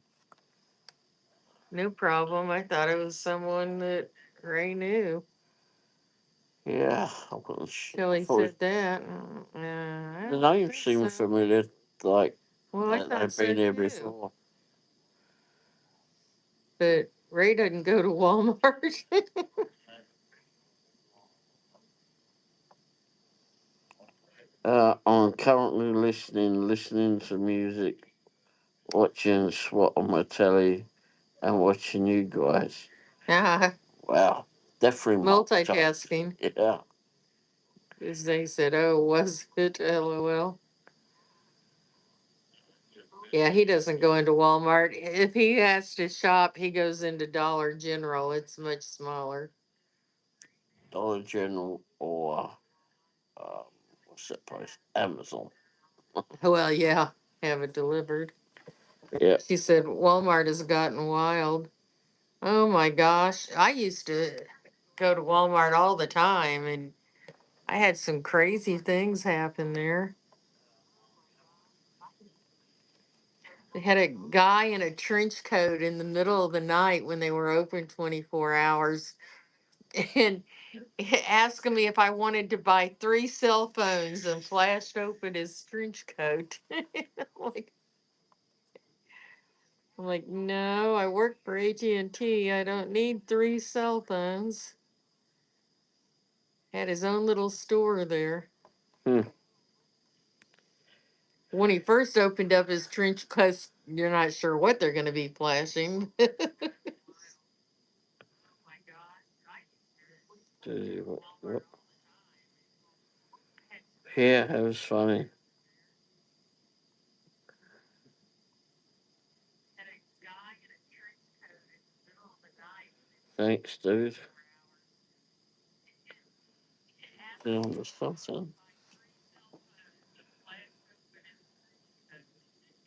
No problem. I thought it was someone that Ray knew. Yeah, I wasn't Till sure. I he thought said that. I the don't name think seemed so. familiar, like Well, I that thought they'd so been here too. before. But Ray doesn't go to Walmart. I'm currently listening to music, watching SWAT on my telly, and watching you guys. Ah, Wow, definitely multitasking. multitasking. Yeah, As they said, oh, was it? LOL. Yeah, he doesn't go into Walmart. If he has to shop, he goes into Dollar General. It's much smaller. Dollar General or um, what's that place? Amazon. Well, yeah, have it delivered. Yeah, She said Walmart has gotten wild. Oh my gosh. I used to go to Walmart all the time and I had some crazy things happen there. They had a guy in a trench coat in the middle of the night when they were open 24 hours and asking me if I wanted to buy 3 cell phones and flashed open his trench coat. like, I'm like, no, I work for AT&T. I don't need 3 cell phones. Had his own little store there. hmm. When he first opened up his trench coat, you're not sure what they're going to be flashing. What? Yeah, it was funny. Thanks, dude. Doing the something.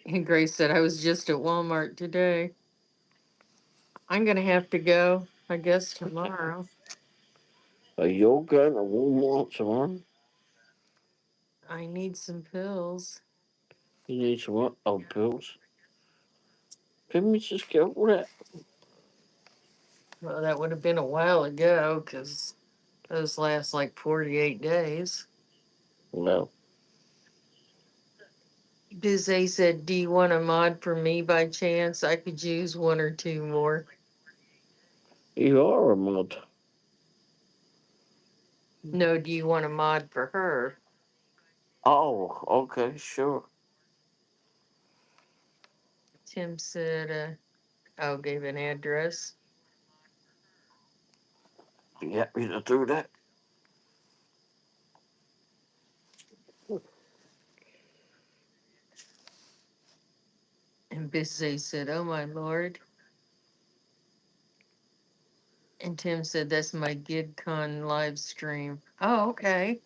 And Grace said, I was just at Walmart today. I'm going to have to go, I guess, tomorrow. Are you going to Walmart tomorrow? I need some pills. You need some what? Oh, pills. Didn't we just get all that? Well, that would have been a while ago because those last like 48 days. Well, Bizay said, do you want a mod for me by chance? I could use 1 or 2 more. you are a mod. No, do you want a mod for her? Oh, okay, sure. Tim said, oh, gave an address. Be happy to do that. And Bizay said, oh my lord. And Tim said, that's my GidCon live stream. Oh, okay.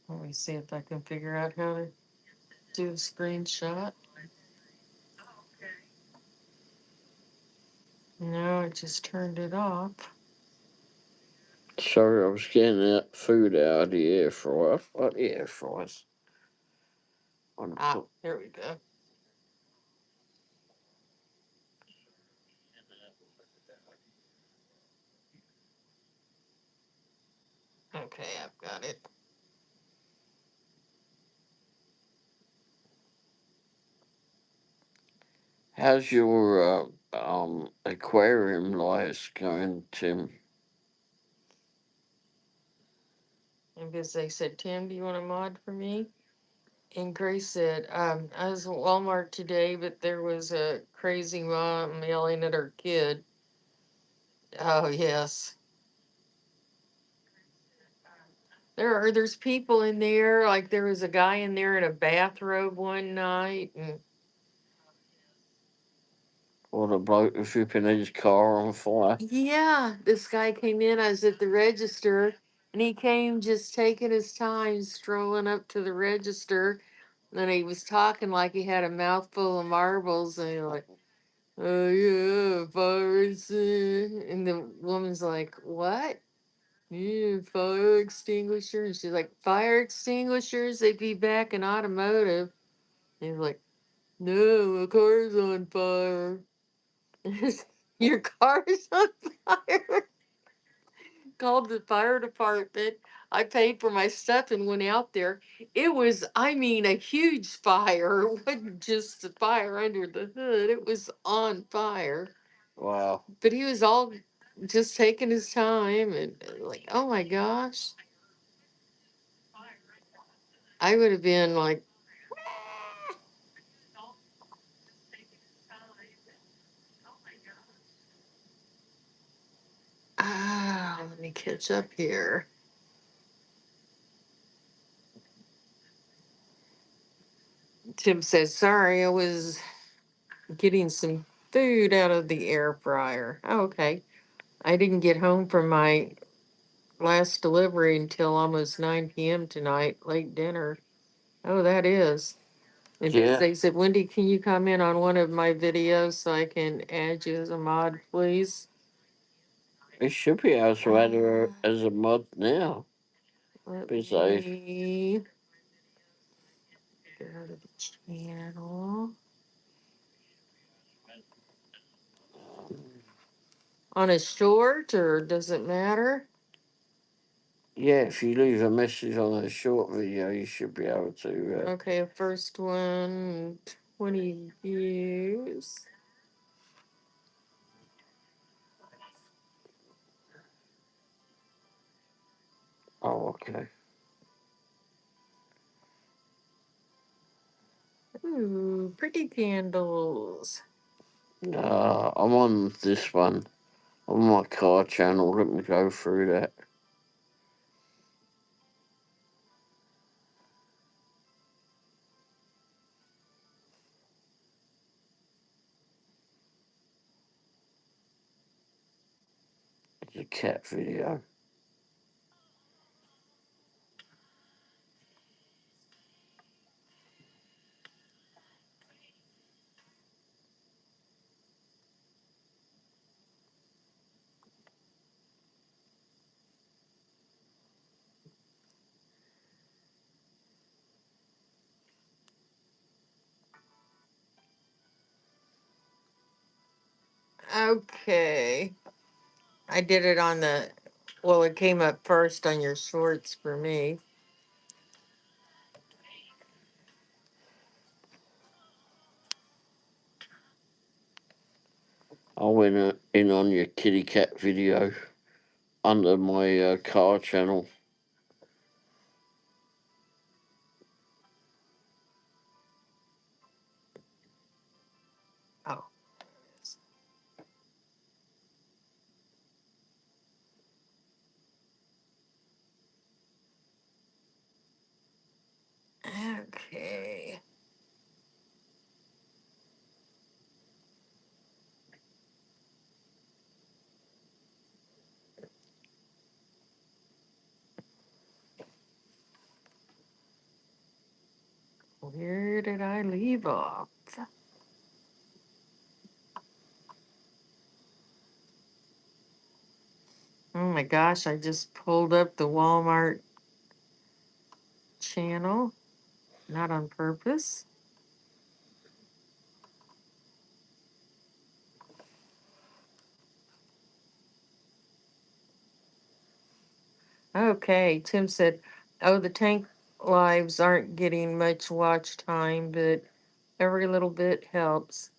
Let me see if I can figure out how to do a screenshot. No, I just turned it off. Sorry, I was getting that food out of the air fryer. What the air fryers? Ah, there we go. Okay, I've got it. How's your aquarium lights going, Tim? And Bizay said, Tim, do you want a mod for me? And Grace said, I was at Walmart today, but there was a crazy mom yelling at her kid. Oh, yes. There's people in there, like there was a guy in there in a bathrobe one night, and Or the bloke who's flipping his car on fire? yeah, this guy came in. I was at the register, and he came just taking his time, strolling up to the register And he was talking like he had a mouthful of marbles, and he's like, "Oh yeah, fire extinguisher." And the woman's like, "What? Yeah, fire extinguisher." And she's like, "Fire extinguishers? They'd be back in automotive." And he's like, "No, my car's on fire." Your car's on fire. Called the fire department. I paid for my stuff and went out there. It was, I mean, a huge fire. It wasn't just a fire under the hood, it was on fire. Wow. But he was all just taking his time and like, oh my gosh. I would have been like, let me catch up here. Tim says, sorry, I was getting some food out of the air fryer. Oh, okay. I didn't get home from my last delivery until almost 9 p.m. tonight, late dinner. Oh, that is. And Yeah. they said, Wendy, can you comment on one of my videos so I can add you as a mod, please? It should be able to add her as a mod now. Let Be safe. me go to the channel. On a short, or does it matter? Yeah, if you leave a message on a short video, you should be able to. Okay, first one, 20 views. Oh, okay. Ooh, pretty candles. I'm on this one. On my car channel. Let me go through that. It's a cat video. Okay. I did it on the, well, it came up first on your shorts for me. I went in on your kitty cat video under my car channel. Oh. Okay. Where did I leave off? Oh my gosh, I just pulled up the Walmart channel. Not on purpose. Okay, Tim said, oh, the tank lives aren't getting much watch time, but every little bit helps.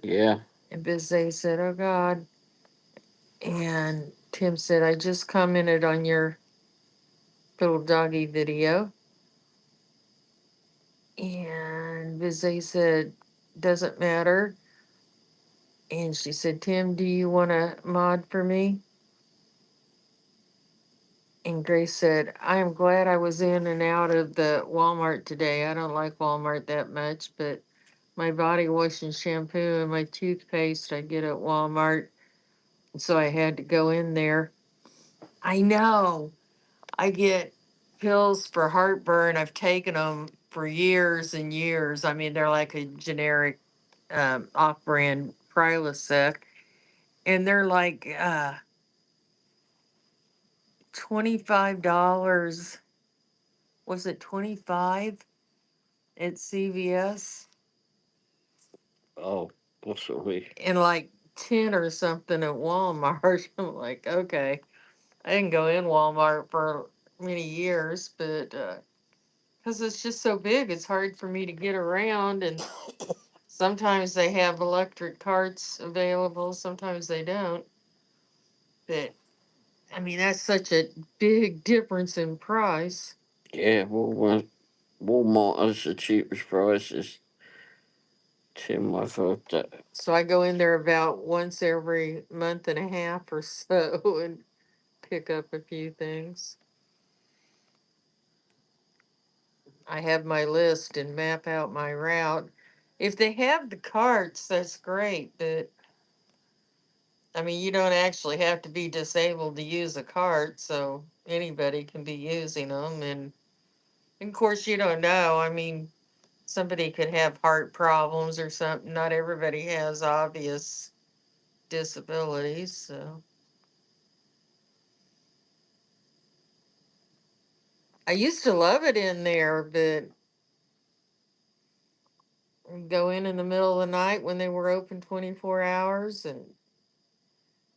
Yeah. And Bizay said, oh God. And Tim said, I just commented on your little doggy video. And Bizay said, doesn't matter. And she said, Tim, do you want to mod for me? And Grace said, I am glad I was in and out of the Walmart today. I don't like Walmart that much, but my body wash and shampoo and my toothpaste I get at Walmart. So I had to go in there. I know. I get pills for heartburn. I've taken them for years and years. I mean, they're like a generic off-brand Prilosec, and they're like $25. Was it 25 at CVS? Oh, possibly. And like 10 or something at Walmart. I'm like, okay. I didn't go in Walmart for many years, but because it's just so big, it's hard for me to get around. And sometimes they have electric carts available, sometimes they don't. But I mean, that's such a big difference in price. Yeah, well, Walmart has the cheapest prices. Tim, I've heard that. So I go in there about once every month and a half or so and pick up a few things. I have my list and map out my route. If they have the carts, that's great. But I mean, you don't actually have to be disabled to use a cart, so anybody can be using them. And of course, you don't know. I mean, somebody could have heart problems or something. Not everybody has obvious disabilities. So I used to love it in there, but I'd go in the middle of the night when they were open 24 hours and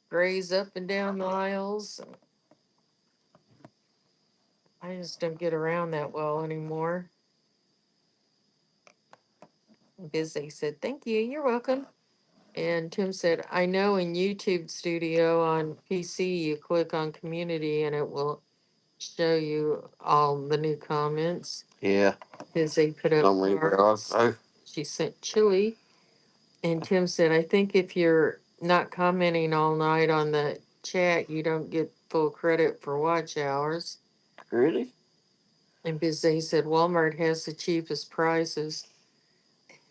graze up and down the aisles. I just don't get around that well anymore. Busy said, "Thank you. You're welcome." And Tim said, "I know in YouTube Studio on PC, you click on community and it will show you all the new comments." Yeah, Because they put up somewhere where I hearts. go. She sent chili. And Tim said, "I think if you're not commenting all night on the chat, you don't get full credit for watch hours." Really? And Bizet said, "Walmart has the cheapest prices."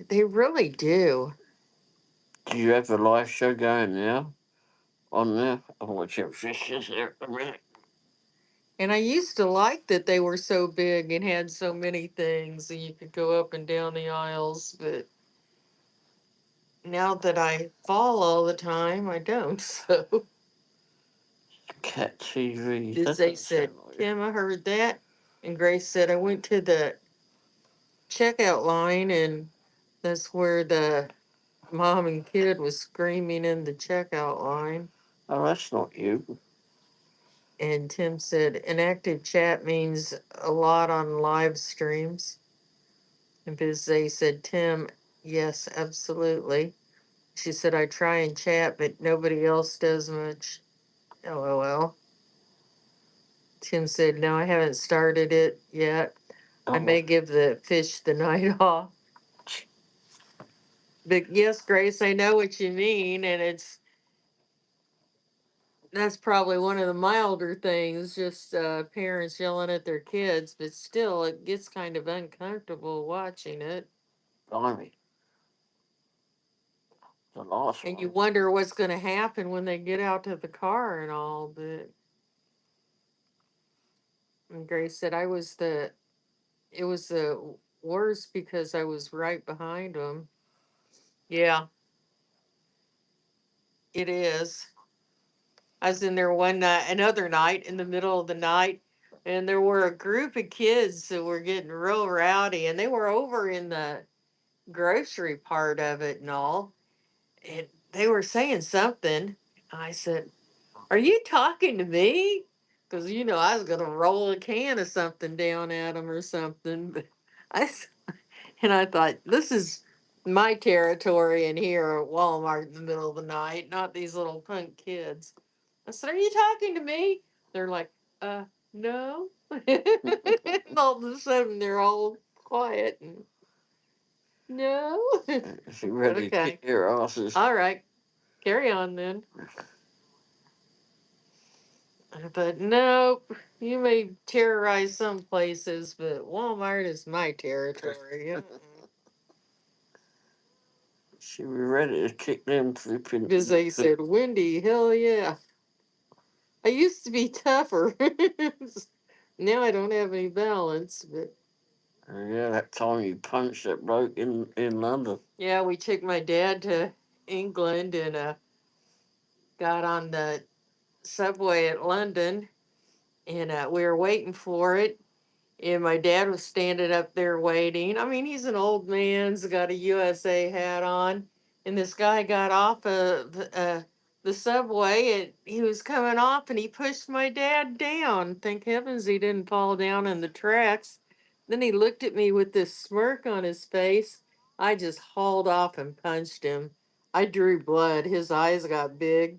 They really do. Do you have a live show going now? On there? I'm watching fishes there at the minute. And I used to like that they were so big and had so many things and you could go up and down the aisles, but now that I fall all the time, I don't. So Cat TV. That Bizet doesn't said, sound like it. "Kim, I heard that." And Grace said, "I went to the checkout line and that's where the mom and kid was screaming in the checkout line." Oh, that's not you. And Tim said, "An active chat means a lot on live streams." And Bizet said, "Tim, yes, absolutely." She said, "I try and chat, but nobody else does much." LOL. Tim said, "No, I haven't started it yet. I Oh, may give the fish the night off." But yes, Grace, I know what you mean. And that's probably one of the milder things, just parents yelling at their kids, but still, it gets kind of uncomfortable watching it. blimey. The last And you one. wonder what's going to happen when they get out to the car and all. But and Grace said, it was the worst because I was right behind them. Yeah, it is. I was in there one night, another night in the middle of the night, and there were a group of kids that were getting real rowdy, and they were over in the grocery part of it and all. And they were saying something. I said, "Are you talking to me?" Because, I was going to roll a can of something down at them or something. But and I thought, this is my territory in here at Walmart in the middle of the night, not these little punk kids. I said, "Are you talking to me?" They're like, no." And all of a sudden, they're all quiet and, "No." Is he ready to kick Okay. your asses? All right. Carry on then. But nope, you may terrorize some places, but Walmart is my territory. She be ready to kick them flipping. Because they said, "Wendy, hell yeah. I used to be tougher." Now I don't have any balance, but Yeah, that time you punched that bloke in London. Yeah, we took my dad to England and got on the subway at London, and we were waiting for it. And my dad was standing up there waiting. I mean, he's an old man, he's got a USA hat on. And this guy got off of the subway and he was coming off and he pushed my dad down. Thank heavens he didn't fall down in the tracks. Then he looked at me with this smirk on his face. I just hauled off and punched him. I drew blood. His eyes got big.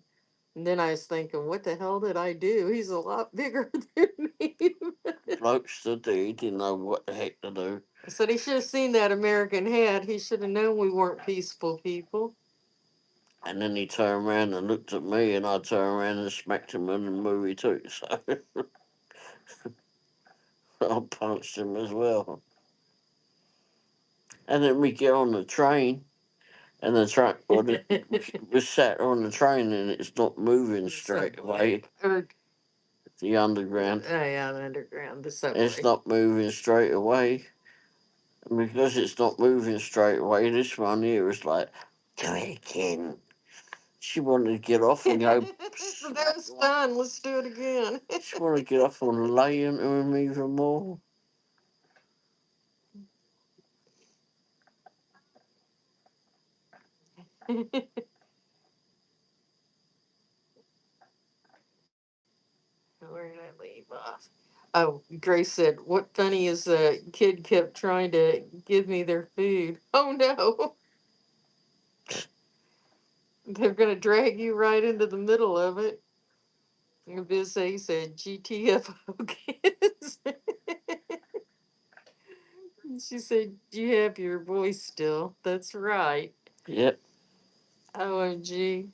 And then I was thinking, what the hell did I do? He's a lot bigger than me. Bloke stood there, he didn't know what the heck to do. I said he should have seen that American hat. He should have known we weren't peaceful people. And then he turned around and looked at me, and I turned around and smacked him in the movie too. So I punched him as well. And then we get on the train, and the train, we sat on the train, and it's not moving straight away. Or, The underground, oh yeah, the underground, the subway. it's not moving straight away. And because it's not moving straight away, this one here is like, do it again. She wanted to get off and go. That was fun. Let's do it again. She wanted to get off and lay into him even more. Where did I leave off? Oh, Grace said, "What funny is the kid kept trying to give me their food." Oh no, they're gonna drag you right into the middle of it. And Bissay said, "GTFO kids." She said, "You have your voice still." That's right. Yep. OMG,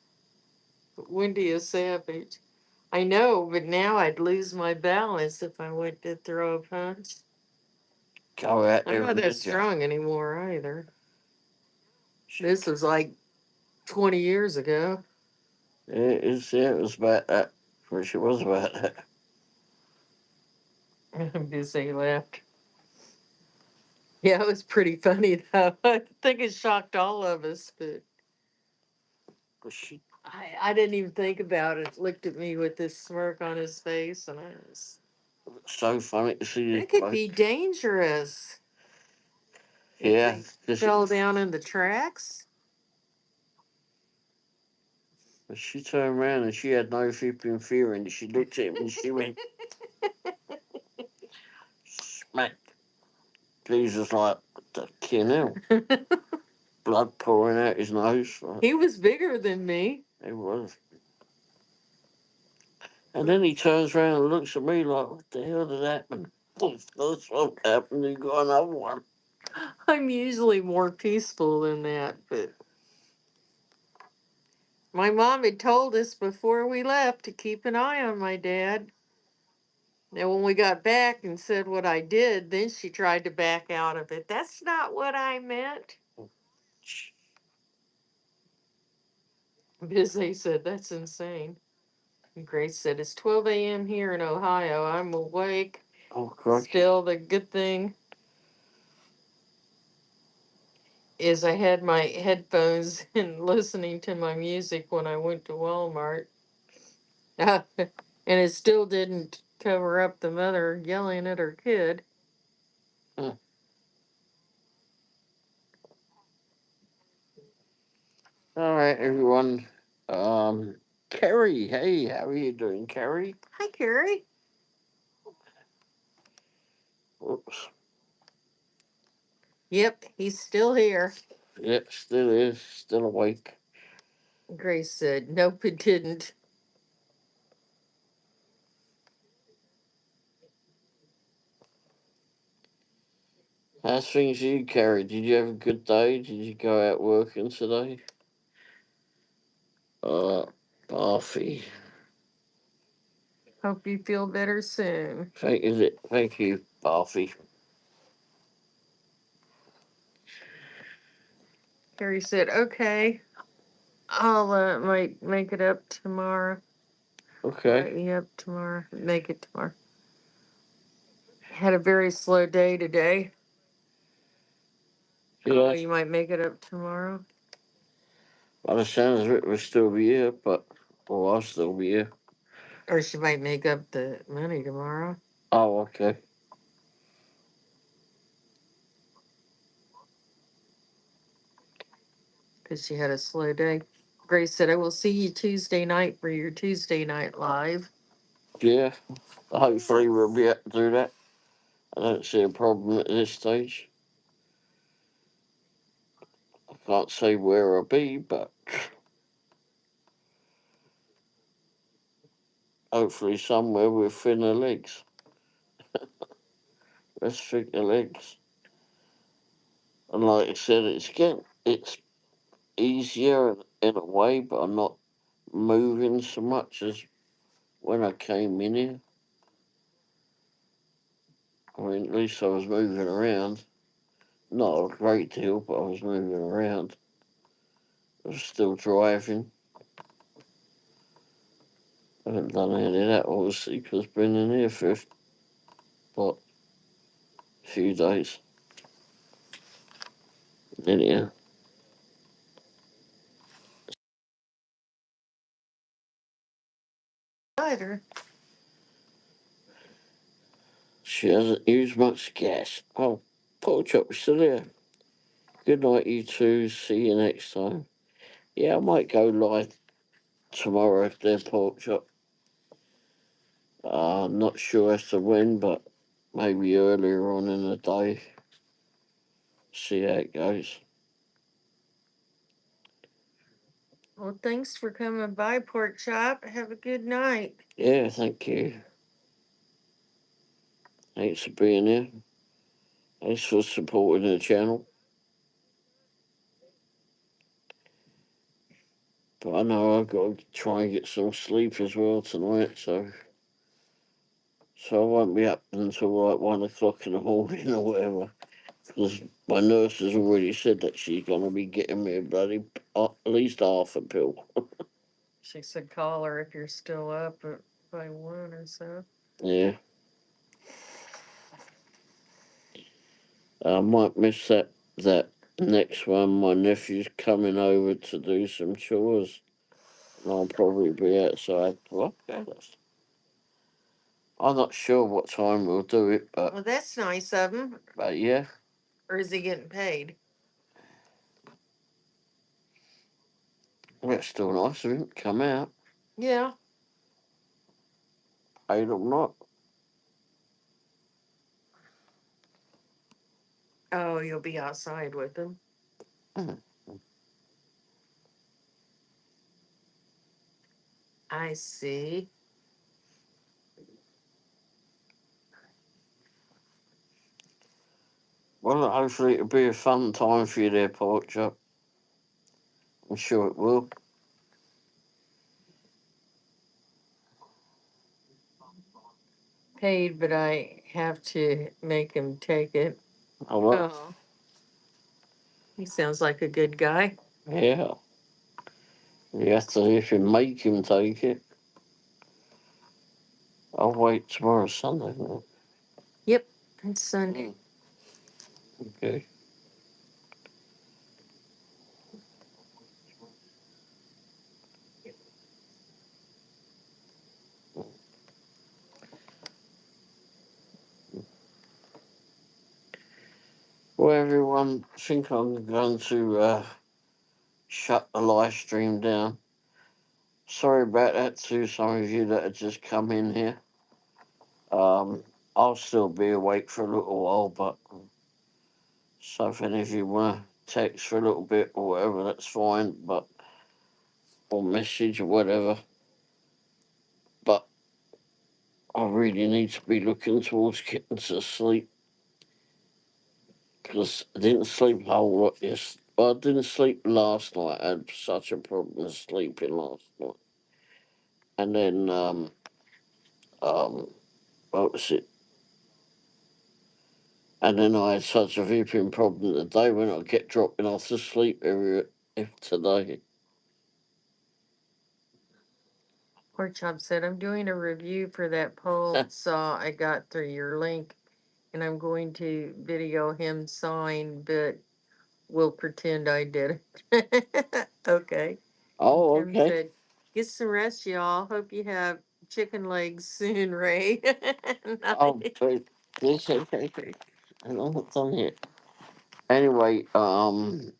Wendy is savage. I know, but now I'd lose my balance if I went to throw a punch. Go out I'm there not and that hit ya. strong anymore either. This was like 20 years ago. It was about that. Which it was about that. Busy left. Yeah, it was pretty funny though. I think it shocked all of us, but But she I didn't even think about it. Looked at me with this smirk on his face, and I was. was so funny to see this It could bloke. be dangerous. Yeah, Fell down in the tracks. but she turned around and she had no flipping fear, and she looked at him and she went smack. Jesus, like the hell, blood pouring out his nose. He was bigger than me. It was. And then he turns around and looks at me like, what the hell did happen? That's what happened. You got another one. I'm usually more peaceful than that, but my mom had told us before we left to keep an eye on my dad. Now, when we got back and said what I did, then she tried to back out of it. That's not what I meant. Busy said, that's insane. And Grace said, it's 12 a.m. here in Ohio. I'm awake. Oh, God. Still, the good thing is I had my headphones and listening to my music when I went to Walmart. And it still didn't cover up the mother yelling at her kid. All right, everyone. Kerry, hey, how are you doing, Kerry? Hi, Carrie. Oops. Yep, he's still here. Yep, still is, still awake. Grace said, nope, it didn't. How's things with you, Kerry? Did you have a good day? Did you go out working today? Uh, Barfy. Hope you feel better soon. Thank you, Barfy. Carrie said, okay, I'll might make it up tomorrow. Okay. Write me up tomorrow. Make it tomorrow. Had a very slow day today. Oh, Yeah, you might make it up tomorrow. by the sounds of it, we'll still be here, but or I'll still be here. Or she might make up the money tomorrow. Oh, okay. Because she had a slow day. Grace said, I will see you Tuesday night for your Tuesday night live. Yeah, hopefully we'll be able to do that. I don't see a problem at this stage. I can't say where I'll be, but hopefully somewhere with thinner legs. Let's thicker legs. And like I said, it's easier in a way, but I'm not moving so much as when I came in here. I mean, at least I was moving around. Not a great deal, but I was moving around. I was still driving. I haven't done any of that, obviously, because I've been in here for what, a few days. Anyhow, Either. she hasn't used much gas. Oh, pork chop's still there. Good night, you two. See you next time. Yeah, I might go live tomorrow if they're pork chop. I'm not sure as to when, but maybe earlier on in the day. See how it goes. Well, thanks for coming by, Pork Chop. Have a good night. Yeah, thank you. Thanks for being here. Thanks for supporting the channel. But I know I've got to try and get some sleep as well tonight, so I won't be up until like 1 o'clock in the morning or whatever. Because my nurse has already said that she's gonna be getting me a bloody at least half a pill. She said call her if you're still up by 1 or so. Yeah, I might miss that next one. My nephew's coming over to do some chores, and I'll probably be outside. Well, okay, I'm not sure what time we'll do it, Well, that's nice of him. but yeah, Or is he getting paid? that's still nice of him to come out, Yeah. paid or not. Oh, you'll be outside with him. Mm. I see. Well, hopefully it'll be a fun time for you there, Pork Chop. I'm sure it will. Paid, but I have to make him take it. Oh, well, Oh. He sounds like a good guy. yeah. You have to, if you make him take it. I'll wait tomorrow Sunday. Then. Yep. It's Sunday. Okay. Well, everyone, I think I'm going to shut the live stream down. Sorry about that to some of you that have just come in here. Um, I'll still be awake for a little while, but so if any of you want to text for a little bit or whatever, that's fine. But or message or whatever. But I really need to be looking towards getting to sleep because I didn't sleep a whole lot. Yes, well, I didn't sleep last night. I had such a problem sleeping last night, and then um, what was it? And then I had such a vaping problem today when I kept dropping off to sleep every today. Pork Chop said, I'm doing a review for that pole saw I got through your link, and I'm going to video him sawing, but We'll pretend I did it. Okay. And Oh, Tim okay. said, "Get some rest, y'all. Hope you have chicken legs soon, Ray." Oh, Nice. but yes, okay, okay. And I'm not done yet. Anyway, on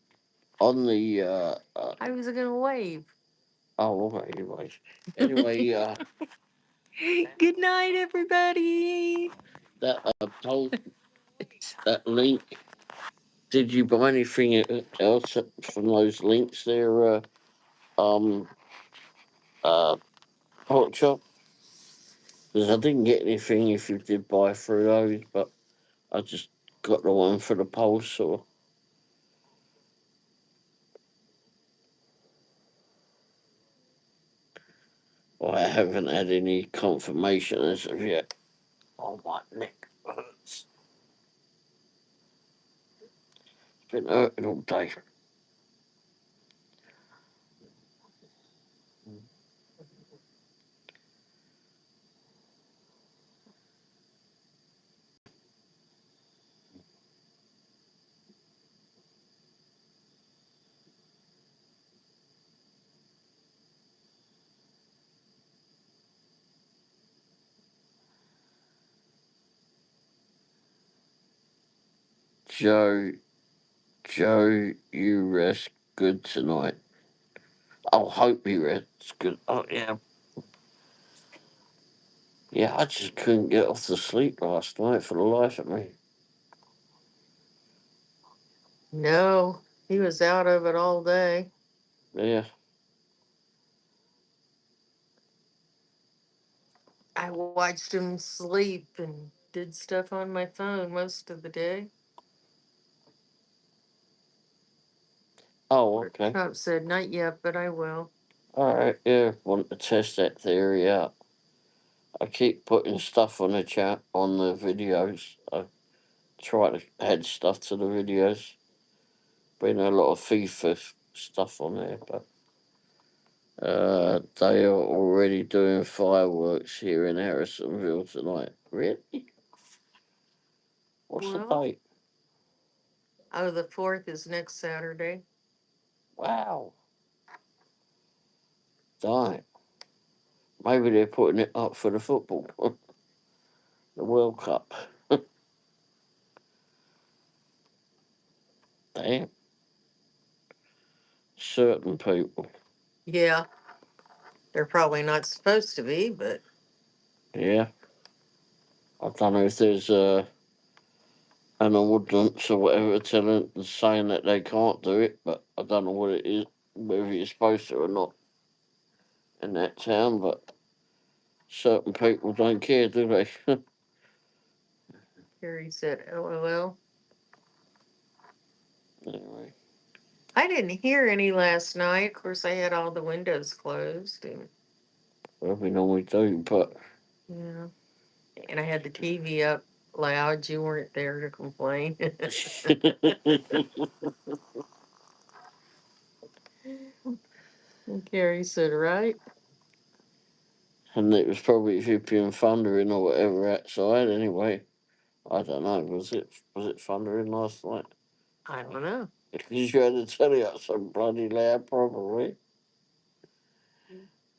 the I was gonna wave. oh, okay, anyway, Good night, everybody. that poll, that link. Did you buy anything else from those links there? Um, uh, Hot Shop? Because I didn't get anything if you did buy through those, but I just got the one for the pulse. Or I haven't had any confirmation as of yet. Oh, my neck hurts. It's been hurting all day. Joe, Joe, you rest good tonight. I hope you rest good. Oh, yeah. Yeah, I just couldn't get off to sleep last night for the life of me. No, he was out of it all day. Yeah. I watched him sleep and did stuff on my phone most of the day. Oh, okay. Trump said, "Not yet, but I will." All right. Yeah, want to test that theory out. I keep putting stuff on the chat on the videos. I try to add stuff to the videos. Been a lot of FIFA stuff on there, but they are already doing fireworks here in Harrisonville tonight. Really? What's the Well, date? oh, the 4th is next Saturday. Wow. Dang. Maybe they're putting it up for the football, the World Cup. Damn. Certain people. Yeah, they're probably not supposed to be, but Yeah. I don't know if there's an ordinance or whatever telling saying that they can't do it, but I don't know what it is, whether you're supposed to or not in that town. But certain people don't care, do they? Carrie said, "LOL." Anyway, I didn't hear any last night. Of course, I had all the windows closed, and well, we normally do, but yeah, and I had the TV up loud. You weren't there to complain. And Carrie said, "Right." and it was probably hippie and thundering or whatever outside. Anyway, I don't know. Was it thundering last night? I don't know. Because you had to tell you so bloody loud, probably.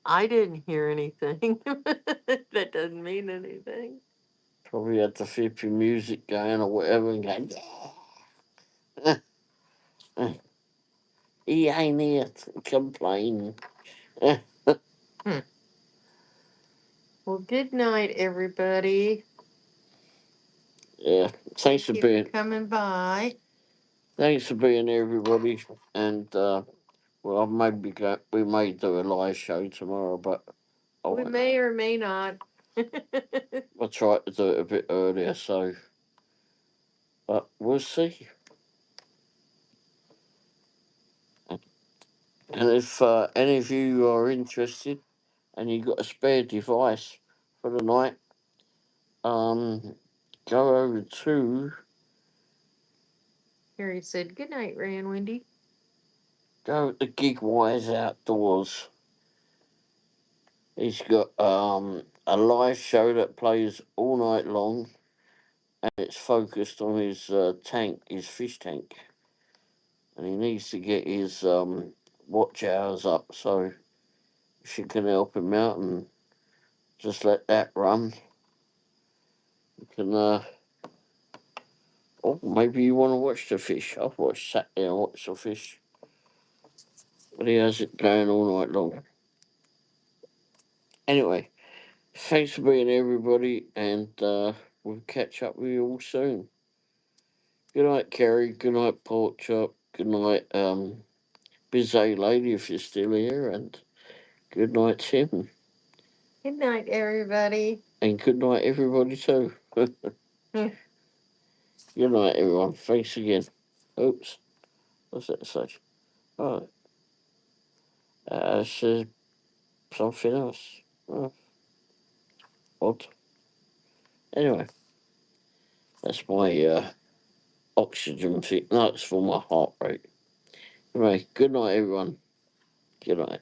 I didn't hear anything. That doesn't mean anything. Probably had the hippie music going or whatever and going, yeah. He ain't here to complain. Hmm. Well, good night, everybody. Yeah. Thanks Thank for you for being coming by. thanks for being here, everybody. And well, we may do a live show tomorrow, but I We won't. may or may not. I'll try to do it a bit earlier, so but we'll see. And if any of you are interested and you got a spare device for the night, um, go over to Carrie said, "Good night, Ray and Wendy." go to Gig Wise Outdoors. He's got a live show that plays all night long, and it's focused on his tank, his fish tank. and he needs to get his watch hours up so she can help him out and just let that run. You can oh, maybe you want to watch the fish. I've sat there and watched the fish. But he has it going all night long. Anyway, thanks for being everybody, and we'll catch up with you all soon. Good night, Kerry. Good night, Pork Chop. Good night, Bizet Lady, if you're still here, and good night, Tim. Good night, everybody. And good night, everybody, too. Hmm. Good night, everyone. Thanks again. Oops. What's that say? Oh, it says something else. Oh, odd. Anyway, that's my oxygen thing. No, it's for my heart rate. Anyway, good night, everyone. Good night.